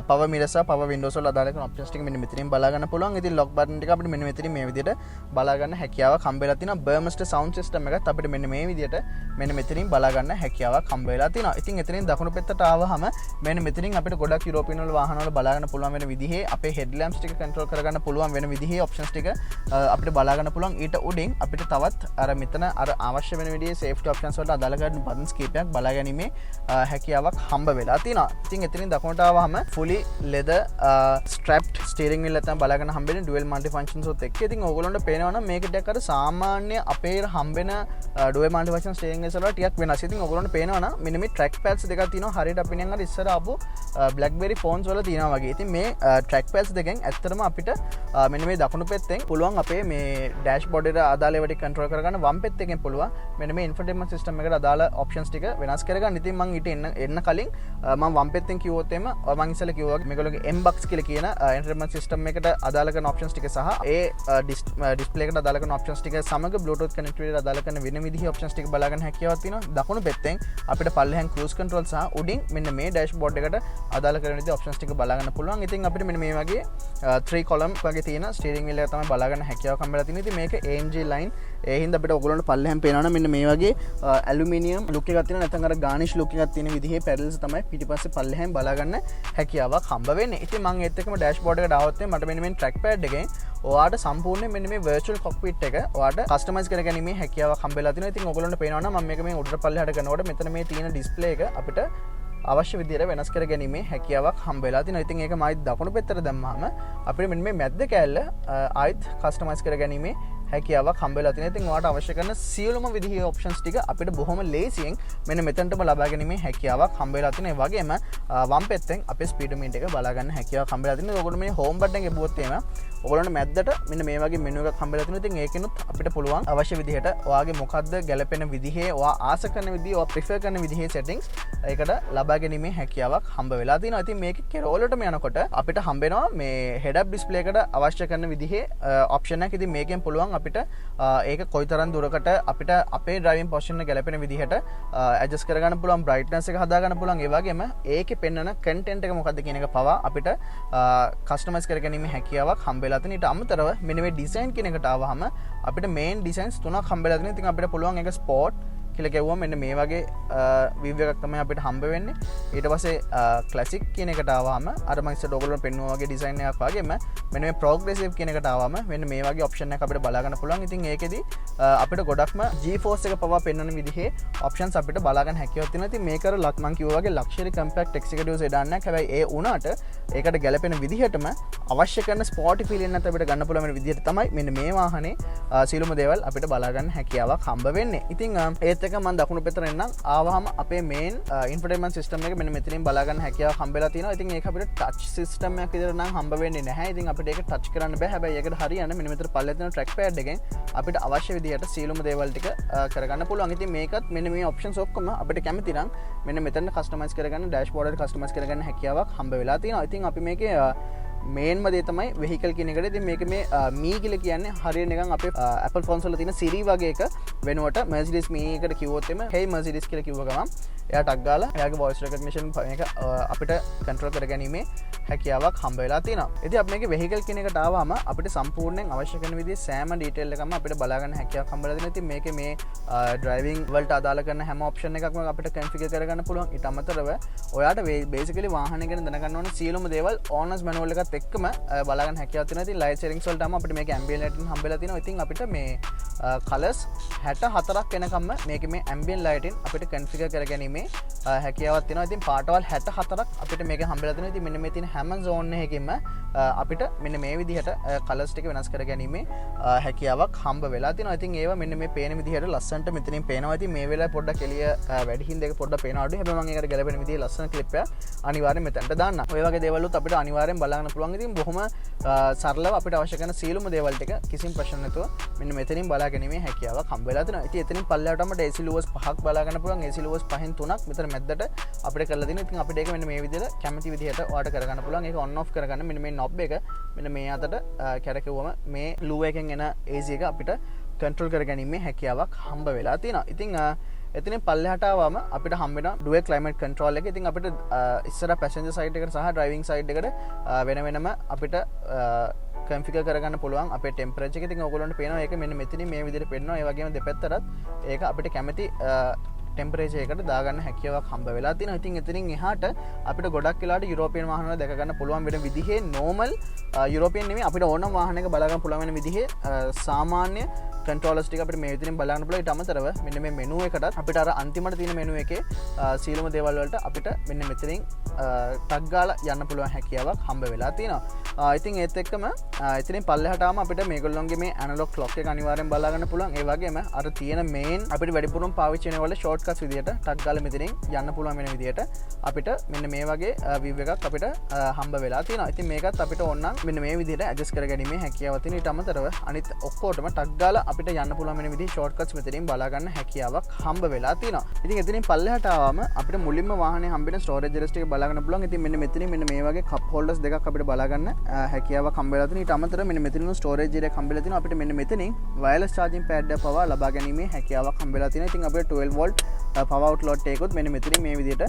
පවර් මිරර්ස් සහ පවර් වින්ඩෝස් වල අදාළ කරන ඔප්ෂන්ස් ටික මෙන්න මෙතනින් බලා ගන්න පුළුවන්. ඉතින් ලොක් බටන් ටික අපිට මෙන්න මෙතනින් මේ විදිහට බලා ගන්න හැකියාවක් හම්බෙලා තිනවා. බර්මස්ටර් සවුන්ඩ් සිස්ටම් එකත් අපිට මෙන්න මේ විදිහට මෙන්න මෙතනින් බලා ගන්න හැකියාවක් හම්බ වෙලා තිනවා. ඉතින් එතනින් දකුණු පැත්තට ආවහම මෙන්න මෙතනින් අපිට ගොඩක් යුරෝපියන් වල වාහන වල බලා ගන්න පුළුවන් වෙන විදිහේ අපේ හෙඩ් ලැම්ප්ස් ටික කන්ට්‍රෝල් කරගන්න පුළුවන් වෙන විදිහේ ඔප්ෂන්ස් ටික අපිට බලා ගන්න පුළුවන්. ඊට උඩින් අපිට තවත් අර මෙතන අර අවශ්‍ය වෙන විදිහේ සේෆ්ටි ඔප්ෂන්ස් වලට අදාළ කරන බටන්ස් කීපයක් බලා ගැනීමේ හැකියාවක් හම්බ වෙලා තිනවා. ඉතින් එතනින් දකුණට ආවහම fully leather strapped steering wheel එකක් බලා ගන්න හම්බෙන්නේ dual multi functions උත් එක්ක. ඉතින් ඕගොල්ලන්ට පේනවා නම් මේක ටිකක් අර සාමාන්‍ය අපේ හම්බෙන dual multi function steering wheels වල ටිකක් වෙනස්. ඉතින් ඕගොල්ලන්ට පේනවා නම් මෙන්න මේ track pads දෙකක් තියෙනවා. හරියට අපි නිකන් අර ඉස්සර ආපු BlackBerry phones වල තියෙනවා වගේ. ඉතින් මේ track pads දෙකෙන් ඇත්තටම අපිට මෙන්න මේ දකුණු පැත්තෙන් පුළුවන් අපේ මේ dashboard එකට අදාළ ඒවා ටික control කරගන්න. වම් පැත්තෙන් පුළුවන් මෙන්න මේ infotainment system එකට අදාළ options ටික වෙනස් කරගන්න. ඉතින් මම ඊට එන්න කලින් මම වම් පැත්තෙන් කිව්වොත් එම මම ඉස්සෙල්ලා කිව්වා වගේ මේගොල්ලෝගේ M-Box කියලා කියන infotainment system එකට අදාළ කරන options ටික සහ ඒ display එකට අදාළ කරන options ටික සමග Bluetooth connectivity එකට අදාළ කරන වෙන විදිහේ options ටික බලා ගන්න හැකියාවක් තියෙනවා. දකුණු පැත්තෙන් අපිට පල්ලෙහාන් cruise control සහ උඩින් මෙන්න මේ dashboard එකට අදාළ කරන විදිහේ options ටික බලා ගන්න පුළුවන්. ඉතින් අපිට මෙන්න මේ වගේ 3 column වගේ තියෙන steering wheel එක තමයි බලා ගන්න හැකියාවක් හම්බෙලා තියෙන්නේ. ඉතින් මේක AMG line ඒ හින්දා අපිට ඔයගොල්ලන්ට පල්ලෙහාන් පේනවා නම් මෙන්න මේ වගේ ඇලුමිනියම් ලුක් එකක් තියෙනවා. නැත්නම් අර garnish ලුක් එකක් තියෙන විදිහේ pedals තමයි පිටිපස්සේ පල්ලෙහාන් බලා ගන්න හැකියාවක් හම්බ වෙන්නේ. ඉතින් මම ඒත් එක්කම dashboard එකට ආවොත් මට මෙන්න මේ track pad එකෙන් ඔයාට සම්පූර්ණයෙන් මෙන්න මේ virtual cockpit එක ඔයාට customize කරගැනීමේ හැකියාවක් හම්බෙලා තිනවා. ඉතින් ඔයගොල්ලන්ට පේනවා නම් මම මේක මේ උඩට පල්ලෙහාට කරනකොට මෙතන මේ තියෙන display එක අපිට අවශ්‍ය විදිහට වෙනස් කර ගැනීමේ හැකියාවක් හම්බ වෙලා තිනවා. ඉතින් ඒක මායි දකුණු පැත්තට දැම්මම අපිට මෙන්න මේ මැද්ද කෑල්ල ආයිත් කස්ටමයිස් කර ගැනීමේ හැකියාවක් හම්බ වෙලා තිනවා. ඉතින් ඔයාලට අවශ්‍ය කරන සියලුම විදිහේ ඔප්ෂන්ස් ටික අපිට බොහොම ලේසියෙන් මෙන්න මෙතනටම ලබා ගැනීමේ හැකියාවක් හම්බ වෙලා තිනවා. ඒ වගේම වම් පැත්තෙන් අපේ ස්පීඩෝමීටර් එක බලා ගන්න හැකියාවක් හම්බ වෙලා තිනවා. ඔයගොල්ලෝ මේ හෝම් බටන් එක ගිහුවොත් එහෙම ඔයගොල්ලන්ට මැද්දට මෙන්න මේ වගේ මෙනු එකක් හම්බ වෙලා තිනවා. ඉතින් ඒකෙනුත් අපිට පුළුවන් අවශ්‍ය විදිහට ඔයාගේ මොකද්ද ගැලපෙන විදිහේ ඔයා ආස කරන විදිහ ඔයා ප්‍රිෆර් කරන විදිහේ settings ඒකට ලබා ගැනීමේ හැකියාවක් හම්බ වෙලා තිනවා. ඉතින් මේක කෙරෝලටම යනකොට අපිට හම්බ වෙනවා මේ head up display එකට අවශ්‍ය කරන විදිහේ option එකක්. ඉතින් මේකෙන් පුළුවන් අපිට ඒක කොයිතරම් දුරකට අපිට අපේ driving position එක ගැලපෙන විදිහට adjust කරගන්න පුළුවන්, brightness එක හදාගන්න පුළුවන්. ඒ වගේම ඒකේ පෙන්වන content එක මොකක්ද කියන එක පවා අපිට customize කරගැනීමේ හැකියාවක් හම්බ වෙලා තියෙනවා. ඊට අමතරව මෙන්න මේ design කියන එකට ආවහම අපිට main designs තුනක් හම්බ වෙලා තියෙනවා. ඉතින් අපිට පුළුවන් ඒක sport කියලා කිව්වම මෙන්න මේ වගේ view එකක් තමයි අපිට හම්බ වෙන්නේ. ඊට පස්සේ classic කියන එකට ආවම අර මම ඉස්සර ඔයගොල්ලෝ පෙන්නුවා වගේ design එකක් වගේම මෙන්න මේ progressive කියන එකට ආවම මෙන්න මේ වගේ option එකක් අපිට බලා ගන්න පුළුවන්. ඉතින් ඒකෙදි අපිට ගොඩක්ම G-force එක පවා පෙන්වන විදිහේ options අපිට බලා ගන්න හැකියාවක් තියෙනවා. ඉතින් මේක අර මම කිව්වා වගේ luxury compact executive sedan එකක්. හැබැයි ඒ උනාට ඒකට ගැලපෙන විදිහටම අවශ්‍ය කරන sporty feeling එකත් අපිට ගන්න පුළුවන් වෙන විදිහට තමයි මෙන්න මේ වාහනේ සීලුම දේවල් අපිට බලා ගන්න හැකියාවක් හම්බ වෙන්නේ. ඉතින් ඒත් එක මම දකුණු පැත්තට එන්නම්. ආවහම අපේ main infotainment system එක මෙන්න මෙතනින් බලා ගන්න හැකියාවක් හම්බෙලා තියෙනවා. ඉතින් ඒක අපිට touch system එකක් විදිහට නම් හම්බ වෙන්නේ නැහැ. ඉතින් අපිට ඒක touch කරන්න බෑ. හැබැයි ඒකට හරියන්නේ මෙන්න මෙතන පල්ලේ තියෙන track pad එකෙන් අපිට අවශ්‍ය විදිහට සීලුම දේවල් ටික කරගන්න පුළුවන්. ඉතින් මේකත් මෙන්න මේ options ඔක්කොම අපිට කැමති නම් මෙන්න මෙතන customize කරගන්න dashboard එකට customize කරගන්න හැකියාවක් හම්බ වෙලා තියෙනවා. ඉතින් අපි මේකේ මේන්ම දේ තමයි vehicle කියන එකට. ඉතින් මේක මේ me කියලා කියන්නේ හරියට නිකන් අපේ Apple phones වල තියෙන Siri වගේ එක වෙනුවට Mercedes me එකට කිව්වොත් එම hey Mercedes කියලා කිව්ව ගමන් එයා ටක් ගාලා එයාගේ voice recognition එක අපිට control කරගැනීමේ හැකියාවක් හම්බ වෙලා තියෙනවා. ඉතින් අපි මේකේ vehicle කියන එකට ආවම අපිට සම්පූර්ණයෙන් අවශ්‍ය කරන විදිහේ සෑම ඩීටේල් එකක්ම අපිට බලා ගන්න හැකියාවක් හම්බ වෙලා තියෙනවා. ඉතින් මේකේ මේ driving වලට අදාළ කරන හැම ඔප්ෂන් එකක්ම අපිට configure කරගන්න පුළුවන්. ඊට අමතරව ඔයාට basically වාහනය ගැන දැනගන්න ඕන සියලුම දේවල් owners manual එකත් එක්කම බලා ගන්න හැකියාවක් තියෙනවා. ඉතින් light settings වලටම අපිට මේක ambient lighting හම්බෙලා තියෙනවා. ඉතින් අපිට මේ colors 64ක් වෙනකම්ම මේකේ මේ ambient lighting අපිට configure කරගැනීමේ හැකියාවක් තියෙනවා. ඉතින් පාටවල් 64ක් අපිට මේක හම්බෙලා තියෙනවා. ඉතින් මෙන්න මේ තියෙන හැම zone එකකින්ම අපිට මෙන්න මේ විදිහට colors ටික වෙනස් කරගැනීමේ හැකියාවක් හම්බ වෙලා තියෙනවා. ඉතින් ඒවා මෙන්න මේ පේන විදිහට ලස්සනට මෙතනින් පේනවා. ඉතින් මේ වෙලාවේ පොඩ්ඩක් එළිය වැඩි හින්දා ඒක පොඩ්ඩක් පේනවා අඩුයි. හැබැයි මම ඒකට ගැලපෙන විදිහේ ලස්සන ක්ලිප් එකක් අනිවාර්යෙන් මෙතනට දාන්න. ඔය වගේ දේවල් උත් අපිට අනිවාර්යෙන් බලන්න පුළුවන්. ඉතින් බොහොම සරලව අපිට අවශ්‍ය කරන සියලුම දේවල් ටික කිසිම ප්‍රශ්න නැතුව මෙන්න මෙතනින් බලා ගැනීමේ හැකියාවක් හම්බ වෙලා තියෙනවා. ඉතින් එතනින් පල්ලෙහාටම AC lowers 5ක් බලා ගන්න පුළුවන්. AC lowers 5න් 3ක් මෙතන මැද්දට අපිට කරලා දෙනවා. ඉතින් අපිට ඒක මෙන්න මේ විදිහට කැමති විදිහට ඔයාලට කරගන්න පුළුවන්. ඒක on off කරගන්න මෙන්න මේ knob එක මෙන්න මේ අතට කැරකෙවුවම මේ ලුව එකෙන් එන AC එක අපිට control කරගැනීමේ හැකියාවක් හම්බ වෙලා තියෙනවා. ඉතින් එතනින් පල්ලෙහාට ආවම අපිට හම්බ වෙන dual climate control එක. ඉතින් අපිට ඉස්සර passenger side එකට සහ driving side එකට වෙන වෙනම අපිට configure කරගන්න පුළුවන් අපේ temperature එක. ඉතින් ඔයගොල්ලන්ට පේනවා ඒක මෙන්න මෙතනින් මේ විදිහට පේනවා. ඒ වගේම දෙපැත්තටත් ඒක අපිට කැමති ටෙම්පරේචර් එකට දාගන්න හැකියාවක් හම්බ වෙලා තියෙනවා. ඉතින් එතනින් එහාට අපිට ගොඩක් වෙලාවට යුරෝපියන් වාහන වල දැක ගන්න පුළුවන් වෙන විදිහේ normal යුරෝපියන් නෙමෙයි අපිට ඕනම වාහනයක බලා ගන්න පුළුවන් වෙන විදිහේ සාමාන්‍ය controllers ටික අපිට මේ විදිහින් බලන්න පුළුවන්. ඊට අමතරව මෙන්න මේ menu එකටත් අපිට අර අන්තිමට තියෙන menu එකේ සීලම දේවල් වලට අපිට මෙන්න මෙතනින් ටග් ගාලා යන්න පුළුවන් හැකියාවක් හම්බ වෙලා තියෙනවා. ඉතින් ඒත් එක්කම එතනින් පල්ලෙහාට ආවම අපිට මේගොල්ලෝගේ මේ analog clock එක අනිවාර්යෙන් බලා ගන්න පුළුවන්. ඒ වගේම අර තියෙන main අපිට වැඩිපුරම පාවිච්චි වෙන වල shortcuts විදියට ටග් ගාලා මෙතනින් යන්න පුළුවන් වෙන විදියට අපිට මෙන්න මේ වගේ view එකක් අපිට හම්බ වෙලා තියෙනවා. ඉතින් මේකත් අපිට ඕන නම් මෙන්න මේ විදියට adjust කරගැනීමේ හැකියාවක් තියෙනවා. ඊට අමතරව අනිත් ඔක්කොටම ටග් ගාලා අපිට යන්න පුළුවන් වෙන විදිහේ shortcuts මෙතනින් බලා ගන්න හැකියාවක් හම්බ වෙලා තියෙනවා. ඉතින් එතනින් පල්ලෙහාට ආවම අපිට මුලින්ම වාහනේ හම්බෙන storage areas ටික බලා ගන්න පුළුවන්. ඉතින් මෙන්න මෙතනින් මෙන්න මේ වගේ cup holders දෙකක් අපිට බලා ගන්න හැකියාවක් හම්බ වෙලා තියෙනවා. ඊට අමතරව මෙන්න මෙතනින් storage area එකක් හම්බෙලා තියෙනවා. අපිට මෙන්න මෙතනින් wireless charging pad එක පවා ලබා ගැනීමේ හැකියාවක් හම්බෙලා තියෙනවා. ඉතින් අපිට 12 volt power outlet එකකුත් මෙන්න මෙතනින් මේ විදිහට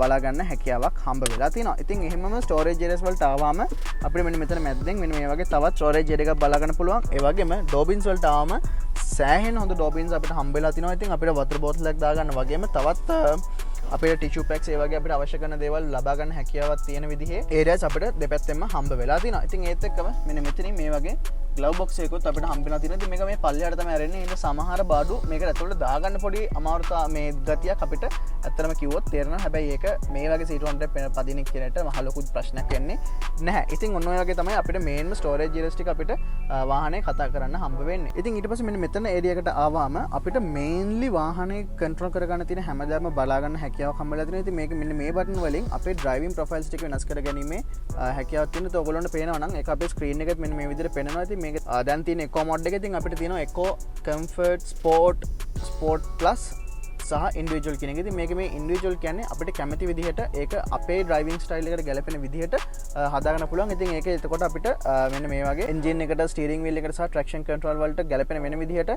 බලා ගන්න හැකියාවක් හම්බ වෙලා තියෙනවා. ඉතින් එහෙමම storage areas වලට ආවම අපිට මෙන්න මෙතන මැද්දෙන් මෙන්න මේ වගේ තවත් storage area එකක් බලා ගන්න පුළුවන්. ඒ වගේම door bins වලට ආවම සෑහෙන හොඳ door bins අපිට හම්බ වෙලා තිනවා. ඉතින් අපිට වතුර බෝතලයක් දාගන්න වගේම තවත් අපිට tissue packs ඒ වගේ අපිට අවශ්‍ය කරන දේවල් ලබා ගන්න හැකියාවක් තියෙන විදිහේ areas අපිට දෙපැත්තෙන්ම හම්බ වෙලා තිනවා. ඉතින් ඒත් එක්කම මෙන්න මෙතනින් මේ වගේ glove box එකකුත් අපිට හම්බෙලා තියෙනවා. ඉතින් මේක මේ පල්ලෙහාට තමයි අරන්නේ. ඉතින් සමහර බාඩු මේකට ඇතුළට දාගන්න පොඩි අමාරුතා මේ ගතියක් අපිට ඇත්තටම කිව්වොත් තේරෙනවා. හැබැයි ඒක මේ වගේ C200 පදින කෙනෙක්ට මහ ලොකු ප්‍රශ්නයක් වෙන්නේ නැහැ. ඉතින් ඔන්න ඔය වගේ තමයි අපිට මේන්ම storage areas ටික අපිට වාහනේ කතා කරන්න හම්බ වෙන්නේ. ඉතින් ඊට පස්සේ මෙන්න මෙතන area එකට ආවම අපිට mainly වාහනේ control කරගන්න තියෙන හැමදාම බලා ගන්න හැකියාවක් හම්බෙලා තියෙනවා. ඉතින් මේක මෙන්න මේ button වලින් අපේ driving profiles ටික වෙනස් කරගැනීමේ හැකියාවක් තියෙනවා. ඒත් ඔයගොල්ලන්ට පේනවා නම් ඒක අපේ screen එකෙත් මෙන්න මේ විදිහට පේනවා. ඉතින් මේක දැන් තියෙන eco mode එකේ ඉතින් අපිට තියෙනවා eco comfort sport plus සහ ඉන්ඩිවිජුවල් කියන එක. ඉතින් මේක මේ ඉන්ඩිවිජුවල් කියන්නේ අපිට කැමති විදිහට ඒක අපේ ඩ්‍රයිවිං ස්ටයිල් එකට ගැලපෙන විදිහට හදාගන්න පුළුවන්. ඉතින් ඒක එතකොට අපිට මෙන්න මේ වගේ එන්ජින් එකට ස්ටීරිං වීල් එකට සහ ට්‍රැක්ෂන් කන්ට්‍රෝල් වලට ගැලපෙන වෙන විදිහට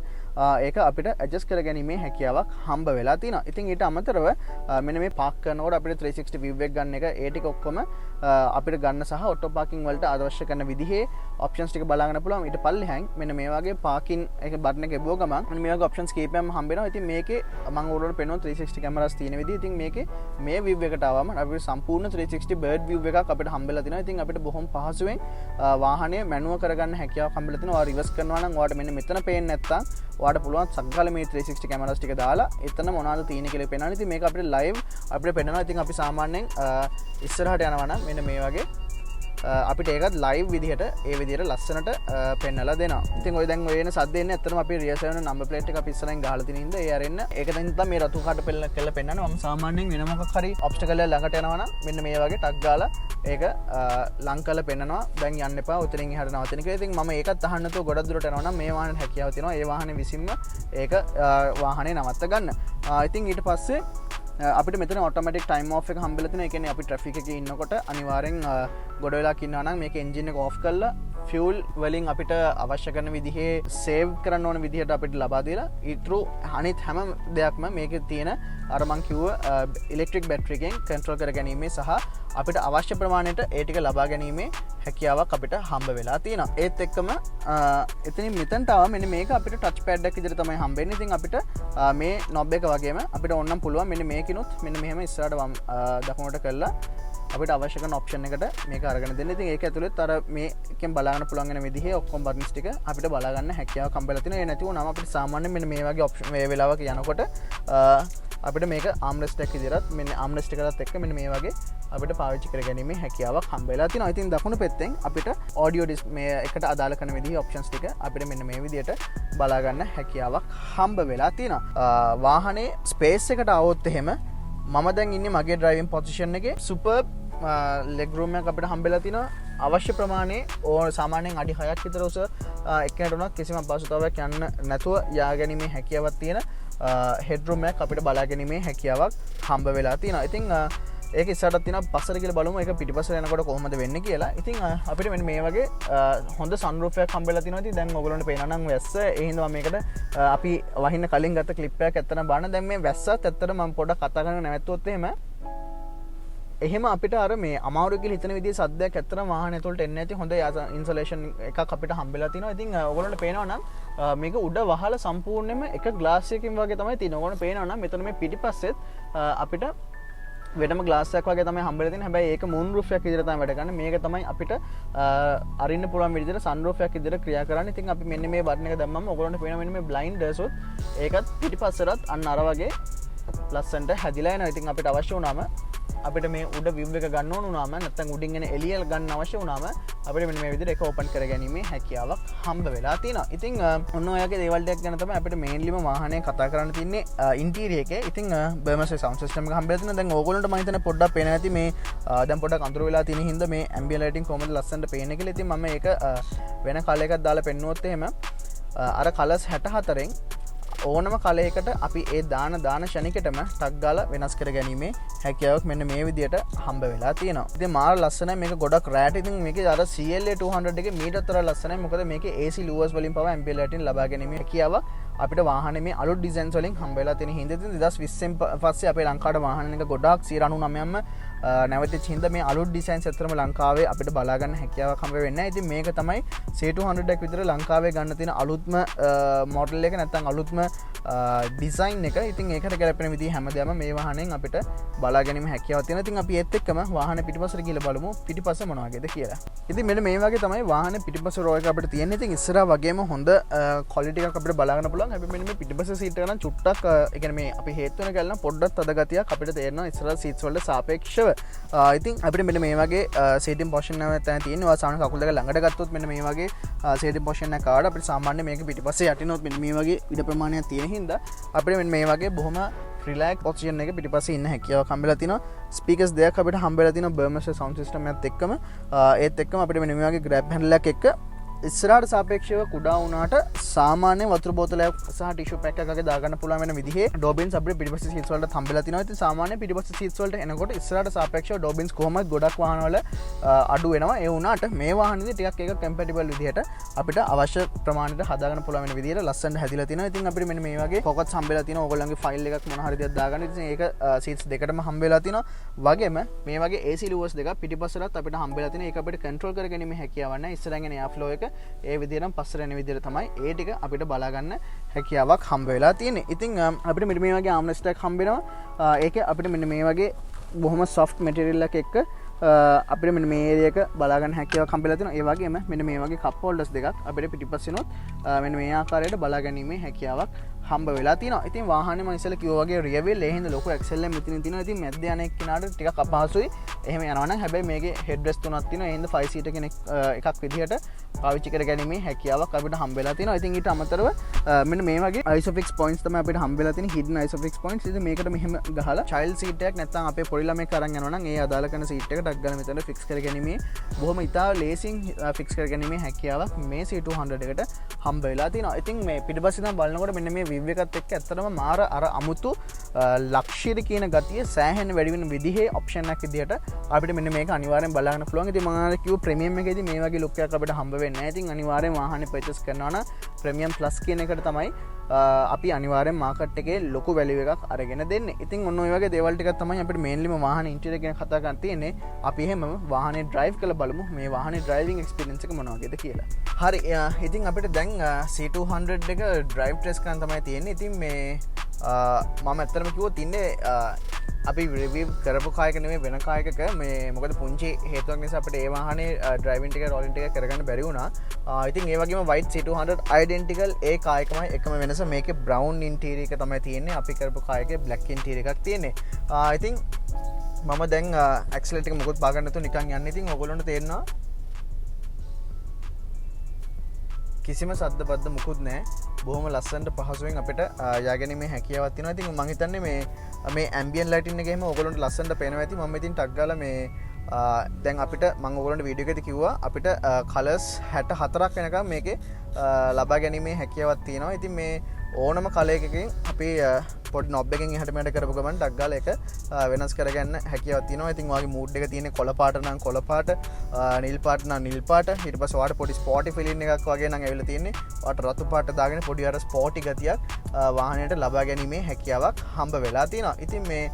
ඒක අපිට ඇඩ්ජස්ට් කරගැනීමේ හැකියාවක් හම්බ වෙලා තියෙනවා. ඉතින් ඊට අමතරව මෙන්න මේ පාක් කරනකොට අපිට 360 view එක ගන්න එක ඒ ටික ඔක්කොම අපිට ගන්න සහ ඔටෝ පාකින් වලට අවශ්‍ය කරන විදිහේ ඔප්ෂන්ස් ටික බලා ගන්න පුළුවන්. ඊට පල්ලෙහාන් මෙන්න මේ වගේ පාකින් එක බටන් එක එබුව ගමන් මෙන්න මේ වගේ ඔප්ෂන්ස් කීපයක්ම හම්බ වෙනවා. ඉතින් මේකේ මම ඔයාලට පෙන්වන 360 කැමරාස් තියෙන විදිහ. ඉතින් මේකේ මේ view එකට ආවම අපිට සම්පූර්ණ 360 bird view එකක් අපිට හම්බෙලා තිනවා. ඉතින් අපිට බොහොම පහසුවෙන් වාහනය මැනුවල් කරගන්න හැකියාවක් හම්බෙලා තිනවා. ඔයා රිවර්ස් කරනවා නම් ඔයාට මෙන්න මෙතන පේන්නේ නැත්තම් ඔයාට පුළුවන් සග්ගල මේ 360 කැමරාස් ටික දාලා එතන මොනවද තියෙන්නේ කියලා පේනවා. ඉතින් මේක අපිට live අපිට පෙන්නනවා. ඉතින් අපි සාමාන්‍යයෙන් ඉස්සරහට යනවා නම් මෙන්න මේ වගේ අපිට ඒකත් ලයිව් විදිහට ඒ විදිහට ලස්සනට පෙන්නලා දෙනවා. ඉතින් ඔය දැන් ඔය එන සද්ද එන්නේ ඇත්තටම අපි රියර් සයිඩ් නම්බර් ප්ලේට් එක අපි ඉස්සරහින් ගහලා තියෙන ඉඳ ඒ අරින්න ඒක දැන් තමයි මේ රතු කාට පෙන්නලා පෙන්නන්නේ. මම සාමාන්‍යයෙන් වෙන මොකක් හරි ඔබ්ස්ටකල් එක ළඟට යනවා නම් මෙන්න මේ වගේ ටක් ගාලා ඒක ලං කරලා පෙන්නනවා. දැන් යන්න එපා උතරින් එහාට නවතින කියලා. ඉතින් මම ඒකත් අහන්න නැතුව ගොඩක් දුරට යනවා නම් මේ වාහනේ හැකියාව තියෙනවා. ඒ වාහනේ විසින්ම ඒක වාහනේ නවත්ත ගන්න. ඉතින් ඊට පස්සේ අපිට මෙතන ඔටෝමැටික් ටයිම් ඔෆ් එක හම්බෙලා තියෙනවා. ඒ කියන්නේ අපි ට්‍රැෆික් එකේ ඉන්නකොට අනිවාර්යෙන් ගොඩ වෙලා ඉන්නවා නම් මේක එන්ජින් එක ඔෆ් කරලා ෆියුල් වලින් අපිට අවශ්‍ය කරන විදිහේ සේව් කරන්න ඕන විදිහට අපිට ලබා දීලා ඊටු අනිත් හැම දෙයක්ම මේකේ තියෙන අර මං කිව්ව ඉලෙක්ට්‍රික් බැටරි එකෙන් කන්ට්‍රෝල් කර ගැනීම සහ අපිට අවශ්‍ය ප්‍රමාණයට ඒ ටික ලබා ගැනීමේ හැකියාවක් අපිට හම්බ වෙලා තියෙනවා. ඒත් එක්කම එතනින් මෙතනට ආව මෙන්න මේක අපිට ටච් පෑඩ් එකක් විදිහට තමයි හම්බෙන්නේ. ඉතින් අපිට මේ නොබ් එක වගේම අපිට ඕනනම් පුළුවන් මෙන්න මේකිනුත් මෙන්න මෙහෙම ඉස්සරහට දකුණට කරලා අපිට අවශ්‍ය කරන ඔප්ෂන් එකට මේක අරගෙන දෙන්න. ඉතින් ඒක ඇතුළෙත් අර මේකෙන් බලා ගන්න පුළුවන් වෙන විදිහේ ඔක්කොම බටන්ස් ටික අපිට බලා ගන්න හැකියාවක් හම්බෙලා තිනවා. ඒ නැති වුණාම අපිට සාමාන්‍යයෙන් මෙන්න මේ වගේ ඔප්ෂන් මේ වෙලාවක යනකොට අපිට මේක ආම්රෙස්ට් එකක් විදිහට මෙන්න ආම්රෙස්ට් එකකට එක්ක මෙන්න මේ වගේ අපිට පාවිච්චි කරගැනීමේ හැකියාවක් හම්බ වෙලා තිනවා. ඉතින් දකුණු පැත්තෙන් අපිට ඔඩියෝ ඩිස්ක් මේ එකට අදාළ කරන විදිහේ ඔප්ෂන්ස් ටික අපිට මෙන්න මේ විදිහට බලා ගන්න හැකියාවක් හම්බ වෙලා තියෙනවා. වාහනේ ස්පේස් එකට આવොත් එහෙම මම දැන් ඉන්නේ මගේ ඩ්‍රයිවිං පොසිෂන් එකේ සුපර් ලෙග් රූම් එකක් අපිට හම්බෙලා තිනවා. අවශ්‍ය ප්‍රමාණය සාමාන්‍යයෙන් අඩි 6ක් විතර උස එක්කෙනෙකුට උනත් කිසිම අපහසුතාවයක් යන්න නැතුව යා ගැනීමේ හැකියාවක් තියෙන හෙඩ් රූම් එකක් අපිට බලා ගැනීමේ හැකියාවක් හම්බ වෙලා තියෙනවා. ඉතින් ඒක ඉස්සරහට තියෙනවා පස්සට කියලා බලමු ඒක පිටිපස්සට යනකොට කොහොමද වෙන්නේ කියලා. ඉතින් අපිට මෙන්න මේ වගේ හොඳ සන්රූෆ් එකක් හම්බෙලා තිනවා. ඉතින් දැන් ඔයගොල්ලන්ට පේනවා නම් වැස්ස ඒ හින්දා මේකට අපි වහින්න කලින් ගත්ත ක්ලිප් එකක් ඇත්තටම බලන්න. දැන් මේ වැස්සත් ඇත්තට මම පොඩ්ඩක් කතා කරන්න නැවතුවොත් එහෙම අපිට අර මේ අමාරු කියලා හිතන විදිහේ සද්දයක් ඇත්තටම වාහනේ ඇතුළට එන්නේ නැති හොඳ ඉන්සුලේෂන් එකක් අපිට හම්බෙලා තිනවා. ඉතින් ඔයගොල්ලන්ට පේනවා නම් මේක උඩ වහලා සම්පූර්ණයෙන්ම එක ග්ලාස් එකකින් වගේ තමයි තියෙන්නේ. ඔයගොල්ලන්ට පේනවා නම් මෙතන මේ පිටිපස්සෙත් අපිට වෙනම ග්ලාස් එකක් වගේ තමයි හම්බෙලා තියෙන්නේ. හැබැයි ඒක මූන් රූෆ් එකක් විදිහට තමයි වැඩ කරන්නේ. මේක තමයි අපිට අරින්න පුළුවන් විදිහට සන් රූෆ් එකක් විදිහට ක්‍රියා කරන්නේ. ඉතින් අපි මෙන්න මේ බටන් එක දැම්මම ඔයගොල්ලන්ට පේනවා මෙන්න මේ බ්ලයින්ඩර්ස් උත් ඒකත් පිටිපස්සටත් අන්න අර වගේ ලස්සනට හැදිලා එනවා. ඉතින් අපිට අවශ්‍ය වුණාම අපිට මේ උඩ view එක ගන්න ඕන වුණාම නැත්නම් උඩින් එන එළිය ගන්න අවශ්‍ය වුණාම අපිට මෙන්න මේ විදිහට ඒක ඕපන් කරගැනීමේ හැකියාවක් හම්බ වෙලා තියෙනවා. ඉතින් ඔන්න ඔයගේ දේවල් ටිකක් ගැන තමයි අපිට මේන්ලිම වාහනේ කතා කරන්න තියන්නේ ඉන්ටීරියර් එකේ. ඉතින් බර්මස් සවුන්ඩ් සිස්ටම් එක හම්බෙලා තියෙනවා. දැන් ඕගොල්ලන්ට මම හිතන්නේ පොඩ්ඩක් පේන ඇති මේ දැන් පොඩ්ඩක් අඳුර වෙලා තියෙන හින්දා මේ ඇම්බියන්ට් ලයිටින් කොහොමද ලස්සනට පේන්නේ කියලා. ඉතින් මම ඒක වෙන කලර් එකක් දාලා පෙන්නුවොත් එහෙම අර කලර්ස් 64න් ඕනම කලයකට අපි ඒ දාන ෂණිකටම ටක් ගාලා වෙනස් කර ගැනීමේ හැකියාවක් මෙන්න මේ විදියට හම්බ වෙලා තියෙනවා. ඉතින් මාර ලස්සනයි මේක ගොඩක් රෑට. ඉතින් මේකේ අර CLA 200 එකේ මීටරතර ලස්සනයි. මොකද මේකේ AC ලුවර්ස් වලින් පවා ඇම්බියන්ට් ලයිටින් ලබා ගැනීමේ හැකියාවක් අපිට වාහනේ මේ අලුත් ඩිසයින්ස් වලින් හම්බ වෙලා තියෙන හින්දා ඉතින් 2020න් පස්සේ අපේ ලංකාවට වාහන එක ගොඩාක් 99%ම නැවතිච්ච හින්දා මේ අලුත් ඩිසයින්ස් ඇත්තටම ලංකාවේ අපිට බලා ගන්න හැකියාවක් හම්බ වෙන්නේ නැහැ. ඉතින් මේක තමයි C200 එක විතර ලංකාවේ ගන්න තියෙන අලුත්ම මොඩල් එක නැත්නම් අලුත්ම ඩිසයින් එක. ඉතින් ඒකට ගැලපෙන විදිහ හැමදේම මේ වාහනෙන් අපිට බලා ගැනීම හැකියාවක් තියෙනවා. ඉතින් අපි ඒත් එක්කම වාහනේ පිටිපස්සට ගිහලා බලමු පිටිපස්ස මොන වගේද කියලා. ඉතින් මෙන්න මේ වගේ තමයි වාහනේ පිටිපස්ස රෝ එක අපිට තියෙන්නේ. ඉතින් ඉස්සරහා වගේම හොඳ ක්වොලිටි එකක් අපිට බලා ගන්න පුළුවන්. හැබැයි මෙන්න මේ පිටිපස්ස සීට් එක නම් චුට්ටක් ඒ කියන්නේ මේ අපි හේතු වෙන ගල්න පොඩ්ඩක් තද ගතියක් අපිට තේරෙනවා ඉස්සරහා සීට්ස් වලට සාපේක්ෂව. ඉතින් අපිට මෙන්න මේ වගේ සීටින් පොසිෂන් එකක් තමයි තියෙන්නේ. ඔයා සාමාන්‍ය කකුල් දෙක ළඟට ගත්තොත් මෙන්න මේ වගේ සීටින් පොසිෂන් එකක් ආවට අපිට සාමාන්‍ය මේක පිටිපස්සේ යටිනොත් මෙන්න මේ වගේ ඉඩ ප්‍රමාණයක් තියෙන හින්දා අපිට මෙන්න මේ වගේ බොහොම රිලැක්ස් පොසිෂන් එක පිටිපස්සේ ඉන්න හැකියාවක් හම්බෙලා තිනවා. ස්පීකර්ස් දෙකක් අපිට හම්බෙලා තිනවා බර්මස් සවුන්ඩ් සිස්ටම් එකත් එක්කම. ඒත් එක්කම අපිට මෙන්න මේ වගේ ග්‍රැබ් හැන්ඩල් එකක් එක්ක ඉස්සරහට සාපේක්ෂව කුඩා වුණාට සාමාන්‍ය වතුර බෝතලයක් සහ ටිෂු පැක් එකක් දාගන්න පුළුවන් වෙන විදිහේ ඩෝබින්ස් අපිට පිටිපස්සේ සීට්ස් වලට හම්බෙලා තිනවා. ඉතින් සාමාන්‍ය පිටිපස්සේ සීට්ස් වලට එනකොට ඉස්සරහට සාපේක්ෂව ඩෝබින්ස් කොහොමද ගොඩක් වාහන වල අඩු වෙනවා. ඒ වුණාට මේ වාහනේදී ටිකක් ඒක කම්පැටිබල් විදිහට අපිට අවශ්‍ය ප්‍රමාණයට හදාගන්න පුළුවන් වෙන විදිහට ලස්සනට හැදිලා තිනවා. ඉතින් අපිට මෙන්න මේ වගේ පොකට්ස් හම්බෙලා තිනවා. ඕගොල්ලන්ගේ ෆයිල් එකක් මොන හරි දෙයක් දාගන්න. ඉතින් ඒක සීට්ස් දෙකටම හම්බෙලා තිනවා. වගේම මේ වගේ AC ලුවර්ස් දෙකක් පිටිපස්සට අපිට හම්බෙලා තිනවා. ඒක අපිට කන්ට්‍රෝල් කරගැනීම හැකියාවක් නැහැ. ඉස්සරහින් එන එයා ෆ්ලෝ එක ඒ විදිහට පස්සට එන විදිහට තමයි ඒ ටික අපිට බලා ගන්න හැකියාවක් හම්බ වෙලා තියෙන්නේ. ඉතින් අපිට මෙන්න මේ වගේ ආම්රෙස්ට් එකක් හම්බ වෙනවා. ඒකේ අපිට මෙන්න මේ වගේ බොහොම සොෆ්ට් මැටීරියල් එකක් එක්ක අපිට මෙන්න මේ ඒරියා එක බලා ගන්න හැකියාවක් හම්බෙලා තියෙනවා. ඒ වගේම මෙන්න මේ වගේ කප් හෝල්ඩර්ස් දෙකක් අපිට පිටිපස්සෙනොත් මෙන්න මේ ආකාරයට බලා ගැනීමේ හැකියාවක් හම්බ වෙලා තියෙනවා. ඉතින් වාහනේ මම ඉස්සෙල්ලා කිව්වා වගේ රියර් වීල් ඒ හින්දා ලොකු ඇක්සල් එක මෙතනින් තියෙනවා. ඉතින් මැද්ද යන එක්කෙනාට ටිකක් අපහසුයි. එහෙම යනවා නම් හැබැයි මේකේ හෙඩ් රෙස්ට් තුනක් තියෙනවා. ඒ හින්දා 5 සීටර් කෙනෙක් එකක් විදිහට පාවිච්චි කරගැනීමේ හැකියාවක් අපිට හම්බෙලා තියෙනවා. ඉතින් ඊට අමතරව මෙන්න මේ වගේ isofix points තමයි අපිට හම්බෙලා තියෙන hidden isofix points. ඉතින් මේකට මෙහෙම ගහලා child seat එකක් නැත්නම් අපේ පොඩි ළමෙක් අරන් යනවා නම් ඒ අදාළ කරන seat එක ටක් ගාලා මෙතන fix කරගැනීමේ බොහොම ඉතා ලේසියෙන් fix කරගැනීමේ හැකියාවක් මේ C200 එකට හම්බ වෙලා තියෙනවා. ඉතින් මේ පිටිපස්සේ නම් බලනකොට මෙන්න මේ රිව් එකත් එක්ක ඇත්තටම මාර අර අමුතු ලක්ෂරි කියන ගතිය සෑහෙන වැඩි වෙන විදිහේ ඔප්ෂන් එකක් විදිහට අපිට මෙන්න මේක අනිවාර්යෙන් බලන්න පුළුවන්. ඉතින් මම අර කිව්ව ප්‍රීමියම් එකේදී මේ වගේ ලුක් එකක් අපිට හම්බ වෙන්නේ නැහැ. ඉතින් අනිවාර්යෙන් වාහනේ පර්චේස් කරනවා නම් ප්‍රීමියම් ප්ලස් කියන එකට තමයි අපි අනිවාර්යෙන් මාකට් එකේ ලොකු වැලියු එකක් අරගෙන දෙන්නේ. ඉතින් ඔන්න ඔය වගේ දේවල් ටිකක් තමයි අපිට මේන්ලිම වාහනේ ඉන්ටීරියර් ගැන කතා කරන්න තියෙන්නේ. අපි එහෙමම වාහනේ ඩ්‍රයිව් කරලා බලමු මේ වාහනේ ඩ්‍රයිවිං එක්ස්පීරියන්ස් එක මොන වගේද කියලා. හරි ඉතින් අපිට දැන් C200 එක ඩ්‍රයිව් ටෙස්ට් කරන්න තමයි තියෙන්නේ. ඉතින් මේ මම ඇත්තටම කිව්වොත් ඉන්නේ අපි රිවිව් කරපු කායක නෙමෙයි වෙන කායකක මේ මොකද පුංචි හේතුවක් නිසා අපිට ඒ වාහනේ ඩ්‍රයිවිං ටික රෝලින් ටික කරගන්න බැරි වුණා. ඉතින් ඒ වගේම white C200 identical ඒ කායකමයි එකම වෙනස මේකේ brown interior එක තමයි තියෙන්නේ. අපි කරපු කායකේ black interior එකක් තියෙන්නේ. ඉතින් මම දැන් ඇක්සලරේටර් එක මොකොත් බාගන්න නැතුව නිකන් යන්නේ. ඉතින් ඔයගොල්ලන්ට තේරෙනවා කිසිම සද්ද බද්ද මුකුත් නැහැ. බොහොම ලස්සනට පහසුවෙන් අපිට යෑගැනීමේ හැකියාවක් තියෙනවා. ඉතින් මම හිතන්නේ මේ ambient lighting එකේම ඔයගොල්ලන්ට ලස්සනට පේනවා ඇති. මම ඉතින් ටක් ගාලා මේ දැන් අපිට මම ඔයගොල්ලන්ට වීඩියෝ එකේදී කිව්වා අපිට කලර්ස් 64ක් වෙනකම් මේකේ ලබා ගැනීමේ හැකියාවක් තියෙනවා. ඉතින් මේ ඕනම කලයකකින් අපි පොඩි නොබ් එකකින් එහාට මෙහාට කරපු ගමන් ටක් ගාලා ඒක වෙනස් කරගන්න හැකියාවක් තියෙනවා. ඉතින් ඔයාගේ මූඩ් එක තියෙන්නේ කොළ පාට නම් කොළ පාට, නිල් පාට නම් නිල් පාට. ඊට පස්සේ ඔයාලට පොඩි ස්පෝටි ෆීලින් එකක් වගේ නම් ඇවිල්ලා තියෙන්නේ. ඔයාලට රතු පාට දාගෙන පොඩි අර ස්පෝටි ගතියක් වාහනයට ලබා ගැනීමේ හැකියාවක් හම්බ වෙලා තියෙනවා. ඉතින් මේ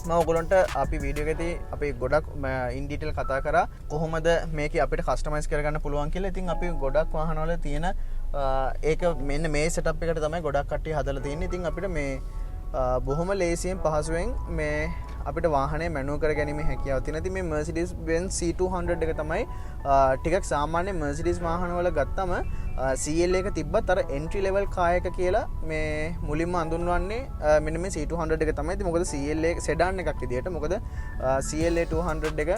මම ඔයගොල්ලන්ට අපි වීඩියෝ එකේදී අපි ගොඩක් ඉන් ඩීටේල් කතා කරා කොහොමද මේක අපිට කස්ටමයිස් කරගන්න පුළුවන් කියලා. ඉතින් අපි ගොඩක් වාහනවල තියෙන ඒක මෙන්න මේ සෙටප් එකට තමයි ගොඩක් කට්ටිය හදලා තියෙන්නේ. ඉතින් අපිට මේ බොහොම ලේසියෙන් පහසුවෙන් මේ අපිට වාහනේ මැනුවල් කර ගැනීම හැකියාව තියෙනවා. ඉතින් මේ Mercedes Benz C200 එක තමයි ටිකක් සාමාන්‍ය Mercedes වාහනවල ගත්තම CL එක තිබ්බත් අර entry level කායක කියලා මේ මුලින්ම අඳුන්වන්නේ මෙන්න මේ C200 එක තමයි. ඉතින් මොකද CL එක sedan එකක් විදියට. මොකද CLA 200 එක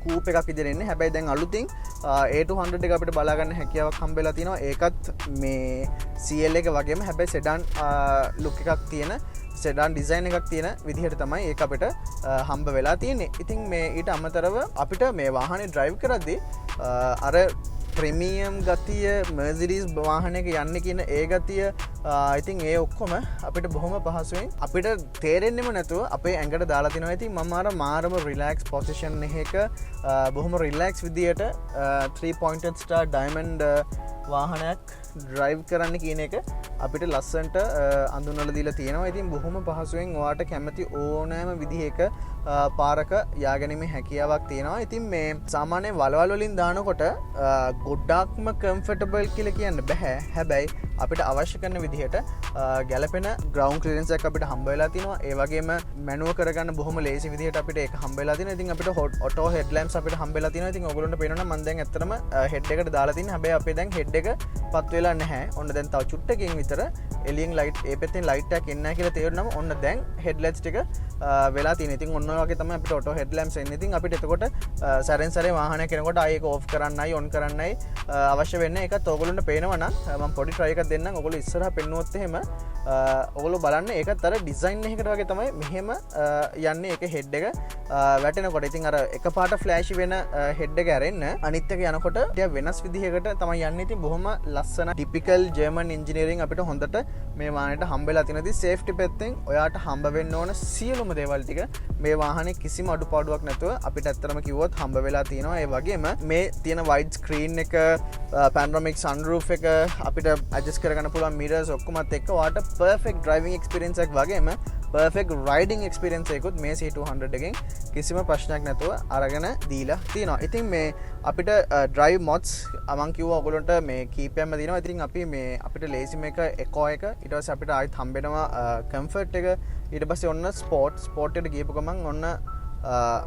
කූප් එකක් විදිහට එන්නේ. හැබැයි දැන් අලුතින් A200 එක අපිට බලා ගන්න හැකියාවක් හම්බෙලා තිනවා. ඒකත් මේ CL එක වගේම හැබැයි sedan look එකක් තියෙන sedan design එකක් තියෙන විදිහට තමයි ඒක අපිට හම්බ වෙලා තියෙන්නේ. ඉතින් මේ ඊට අමතරව අපිට මේ වාහනේ drive කරද්දී අර ප්‍රීමියම් ගතිය Mercedes වාහනයක යන්න කියන ඒ ගතිය ඉතින් ඒ ඔක්කොම අපිට බොහොම පහසුවෙන් අපිට තේරෙන්නෙම නැතුව අපේ ඇඟට දාලා තිනවා. ඉතින් මම අර මාරම රිලැක්ස් පොසිෂන් එකක බොහොම රිලැක්ස් විදියට 3 pointed star diamond වාහනයක් ඩ්‍රයිව් කරන්න කියන එක අපිට ලස්සන්ට අඳුන්වලා දීලා තියෙනවා. ඉතින් බොහොම පහසුවෙන් ඔයාට කැමති ඕනෑම විදිහක පාරක යාගැනීමේ හැකියාවක් තියෙනවා. ඉතින් මේ සාමාන්‍ය වලවල් වලින් දානකොට ගොඩක්ම කම්ෆර්ටබල් කියලා කියන්න බෑ. හැබැයි අපිට අවශ්‍ය කරන විදිහට ගැලපෙන ග්‍රවුන්ඩ් ක්ලියරන්ස් එකක් අපිට හම්බ වෙලා තිනවා. ඒ වගේම මැනුවල් කරගන්න බොහොම ලේසි විදිහට අපිට ඒක හම්බ වෙලා තිනවා. ඉතින් අපිට ඔටෝ හෙඩ් ලැම්ප්ස් අපිට හම්බ වෙලා තිනවා. ඉතින් ඔයගොල්ලන්ට පේනවනම් මම දැන් ඇත්තටම හෙඩ් එකට දාලා තින්නේ. හැබැයි අපේ දැන් හෙඩ් එක පත් වෙලා නැහැ. ඔන්න දැන් තව චුට්ටකින් විතර එලියෙන් ලයිට් ඒ පැත්තෙන් ලයිට් එකක් එන්නේ නැහැ කියලා තේරුනම ඔන්න දැන් හෙඩ් ලයිට්ස් ටික වෙලා තියෙනවා. ඉතින් ඔන්න ඔය වගේ තමයි අපිට ඔටෝ හෙඩ් ලැම්ප්ස් එන්නේ. ඉතින් අපිට එතකොට සැරෙන් සැරේ වාහනයක් කෙනකොට ආයෙ ඒක ඕෆ් කරන්නයි ඔන් කරන්නයි අවශ්‍ය වෙන්නේ. ඒකත් ඔයගොල්ලන්ට පේනවා නම් මම පොඩි try එකක් දෙන්නම්. ඔයගොල්ලෝ ඉස්සරහ පෙන්නුවොත් එහෙම ඔයගොල්ලෝ බලන්න ඒකත් අර ඩිසයින් එකකට වගේ තමයි මෙහෙම යන්නේ ඒක හෙඩ් එක වැටෙනකොට. ඉතින් අර එකපාරට ෆ්ලෑෂ් වෙන හෙඩ් එක ඇරෙන්න අනිත් එක යනකොට ටික වෙනස් විදිහකට තමයි යන්නේ. ඉතින් බොහොම ලස්සන ටිපිකල් ජර්මන් ඉන්ජිනියරින් අපිට හොඳට මේ වාහනේට හම්බෙලා තියෙනවා. ඉතින් සේෆ්ටි පැත්තෙන් ඔයාට හම්බ වෙන්න ඕන සියලුම දේවල් ටික මේ වාහනේ කිසිම අඩුපාඩුවක් නැතුව අපිට ඇත්තටම කිව්වොත් හම්බ වෙලා තියෙනවා. ඒ වගේම මේ තියෙන වයිඩ් ස්ක්‍රීන් එක panoramic sunroof එක අපිට ඇඩ්ජස්ට් කරගන්න පුළුවන් mirrors ඔක්කොමත් එක්ක ඔයාට perfect driving experience එකක් වගේම perfect riding experience එකකුත් මේ C200 එකෙන් කිසිම ප්‍රශ්නයක් නැතුව අරගෙන දීලා තියෙනවා. ඉතින් මේ අපිට drive mods මම කිව්වා ඔයගොල්ලන්ට මේ කීපයක්ම තියෙනවා. ඉතින් අපි මේ අපිට ලේසි මේක eco එක ඊට පස්සේ අපිට ආයෙත් හම්බෙනවා comfort එක ඊට පස්සේ ඔන්න sport එකට ගියපු ගමන් ඔන්න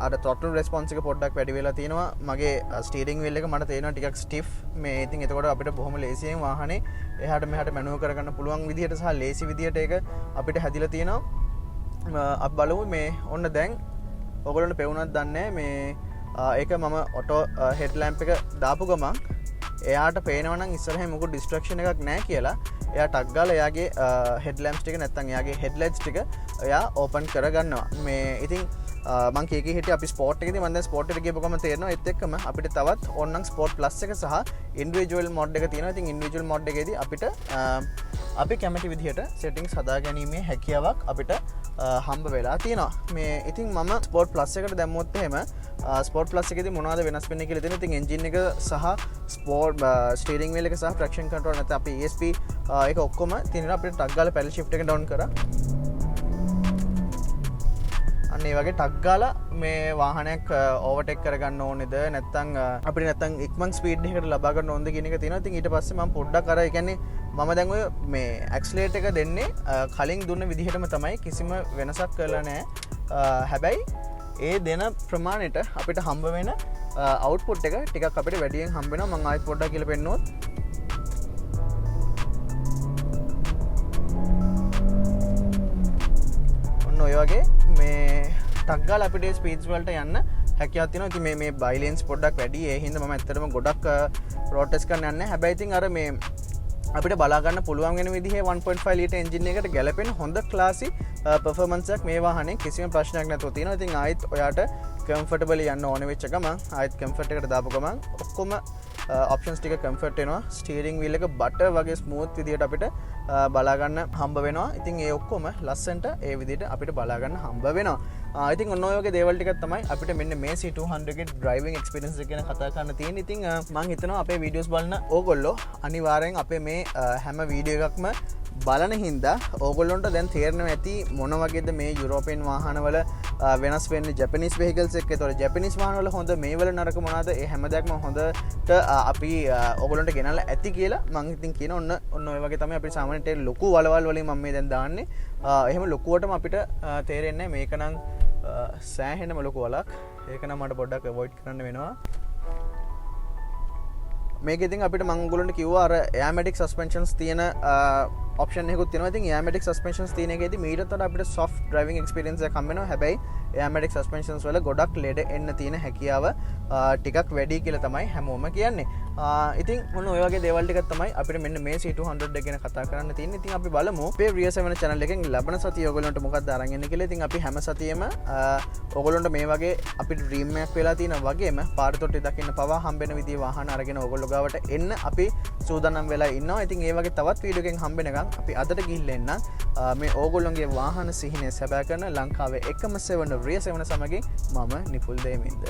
අර throttle response එක පොඩ්ඩක් වැඩි වෙලා තියෙනවා. මගේ steering wheel එක මට තේරෙනවා ටිකක් stiff මේ. ඉතින් එතකොට අපිට බොහොම ලේසියෙන් වාහනේ එහාට මෙහාට මැනුවල් කරගන්න පුළුවන් විදිහට සහ ලේසි විදිහට ඒක අපිට හැදිලා තියෙනවා. අපි බලමු මේ ඔන්න දැන් ඔයගොල්ලන්ට පෙවුනක් දන්නේ මේ ඒක මම ඔටෝ හෙඩ් ලැම්ප් එක දාපු ගමන් එයාට පේනවා නම් ඉස්සරහින් මොකද ඩිස්ට්‍රැක්ෂන් එකක් නැහැ කියලා. එයා ටක් ගාලා එයාගේ හෙඩ්ලැම්ප්ස් ටික නැත්නම් එයාගේ හෙඩ්ලයිට්ස් ටික එයා ඕපන් කරගන්නවා. මේ ඉතින් මං කීකේ හිටියේ අපි ස්පෝර්ට් එකේදී මම දැන් ස්පෝර්ට් එකට ගියපු ගමන් තේරෙනවා ඒත් එක්කම අපිට තවත් ඕනනම් ස්පෝර්ට් ප්ලස් එක සහ ඉන්ඩිවිජුවල් මොඩ් එක තියෙනවා. ඉතින් ඉන්ඩිවිජුවල් මොඩ් එකේදී අපිට අපි කැමති විදිහට සෙටින්ග්ස් හදා ගැනීමේ හැකියාවක් අපිට හම්බ වෙලා තියෙනවා. මේ ඉතින් මම ස්පෝර්ට් ප්ලස් එකට දැම්මොත් එහෙම ස්පෝර්ට් ප්ලස් එකේදී මොනවද වෙනස් වෙන්නේ කියලා තියෙනවා. ඉතින් එන්ජින් එක සහ ස්පෝර්ට් ස්ටියරින් වීල් එක සහ ට්‍රැක්ෂන් කන්ට්‍රෝල් නැත්නම් අපි ESP ඒක ඔක්කොම තියෙනවා. අපිට ටක් ගාලා පැඩල් ෂිෆ්ට් එක ඩවුන් කරා. අන්න ඒ වගේ ටක් ගාලා මේ වාහනයක් ඕවර්ටේක් කරගන්න ඕනේද නැත්නම් අපිට නැත්නම් ඉක්මන් ස්පීඩ් එකකට ලබා ගන්න ඕනද කියන එක තියෙනවා. ඉතින් ඊට පස්සේ මම පොඩ්ඩක් අර ඒ කියන්නේ මම දැන් ඔය මේ ඇක්සලරේටර් එක දෙන්නේ කලින් දුන්න විදිහටම තමයි කිසිම වෙනසක් කරලා නැහැ. හැබැයි ඒ දෙන ප්‍රමාණයට අපිට හම්බ වෙන අවුට්පුට් එක ටිකක් අපිට වැඩියෙන් හම්බ වෙනවා. මම ආයෙත් පොඩ්ඩක් කියලා පෙන්නනවා. ඔන්න ඔය වගේ මේ ටක් ගාලා අපිට ස්පීඩ්ස් වලට යන්න හැකියාවක් තියෙනවා. ඉතින් මේ බයිලෙන්ස් පොඩ්ඩක් වැඩි. ඒ හින්දා මම ඇත්තටම ගොඩක් රෝඩ් ටෙස්ට් කරන්න යන්නේ. හැබැයි ඉතින් අර මේ අපිට බලා ගන්න පුළුවන් වෙන විදිහේ 1.5 ලීටර් එන්ජින් එකකට ගැලපෙන හොඳ ක්ලාසි පර්ෆෝමන්ස් එකක් මේ වාහනේ කිසිම ප්‍රශ්නයක් නැතුව තියෙනවා. ඉතින් ආයෙත් ඔයාට කම්ෆර්ටබලි යන්න ඕන වෙච්ච ගමන් ආයෙත් කම්ෆර්ට් එකට දාපු ගමන් ඔක්කොම ඔප්ෂන්ස් ටික කම්ෆර්ට් වෙනවා. ස්ටියරින් වීල් එක බටර් වගේ ස්මූත් විදිහට අපිට බලා ගන්න හම්බ වෙනවා. ඉතින් ඒ ඔක්කොම ලස්සනට ඒ විදිහට අපිට බලා ගන්න හම්බ වෙනවා. ඉතින් ඔන්න ඔය වගේ දේවල් ටිකක් තමයි අපිට මෙන්න මේ C200 ගේ ඩ්‍රයිවිං එක්ස්පීරියන්ස් එක ගැන කතා කරන්න තියෙන්නේ. ඉතින් මම හිතනවා අපේ වීඩියෝස් බලන ඕගොල්ලෝ අනිවාර්යෙන් අපේ මේ හැම වීඩියෝ එකක්ම බලන හින්දා ඕගොල්ලොන්ට දැන් තේරෙනවා ඇති මොන වගේද මේ යුරෝපියන් වාහනවල වෙනස් වෙන්නේ ජැපනීස් වෙහිකල්ස් එක්ක. ඒතකොට ජැපනීස් වාහනවල හොඳ මේවල නරක මොනවාද ඒ හැම දෙයක්ම හොඳට අපි ඕගොල්ලොන්ට ගෙනල්ලා ඇති කියලා මම ඉතින් කියන ඔන්න ඔය වගේ තමයි අපිට සාමාන්‍යයෙන් ලොකු වලවල් වලින් මම මේ දැන් දාන්නේ. එහෙම ලොකුවටම අපිට තේරෙන්නේ මේක නම් සෑහෙනම ලොකු වලක්. ඒක නම් මට පොඩ්ඩක් අවොයිඩ් කරන්න වෙනවා. මේක ඉතින් අපිට මම ඔයගොල්ලන්ට කිව්වා අර එයාමැටික් සස්පෙන්ෂන්ස් තියෙන ඔප්ෂන් එකකුත් තියෙනවා. ඉතින් එයාමැටික් සස්පෙන්ෂන්ස් තියෙන එකේදී මීටත් වඩා අපිට සොෆ්ට් ඩ්‍රයිවිං එක්ස්පීරියන්ස් එකක් හම්බ වෙනවා. හැබැයි එයාමැටික් සස්පෙන්ෂන්ස් වල ගොඩක් ලෙඩ එන්න තියෙන හැකියාව ටිකක් වැඩි කියලා තමයි හැමෝම කියන්නේ. ඉතින් ඔන්න ඔය වගේ දේවල් ටිකක් තමයි අපිට මෙන්න මේ C200 ගැන කතා කරන්න තියෙන්නේ. ඉතින් අපි බලමු අපේ Rear 7 channel එකෙන් ලබන සතිය ඔයගොල්ලන්ට මොකක්ද අරන් එන්නේ කියලා. ඉතින් අපි හැම සතියෙම ඔයගොල්ලන්ට මේ වගේ අපිට ඩ්‍රීම් එකක් වෙලා තියෙන වගේම පාර තොට්ටේ දකින්න පවා හම්බෙන විදිහේ වාහන අරගෙන ඔයගොල්ලෝ ගාවට එන්න අපි සූදානම් වෙලා ඉන්නවා. ඉතින් ඒ වගේ තවත් වීඩියෝ එකකින් හම්බෙනකන් අපි අදට ගිහිල්ලා එන්න මේ ඕගොල්ලන්ගේ වාහන සිහිනය සැබෑ කරන ලංකාවේ එකම 7 Rear 7 සමගින් මම නිපුල් දෙමින්ද.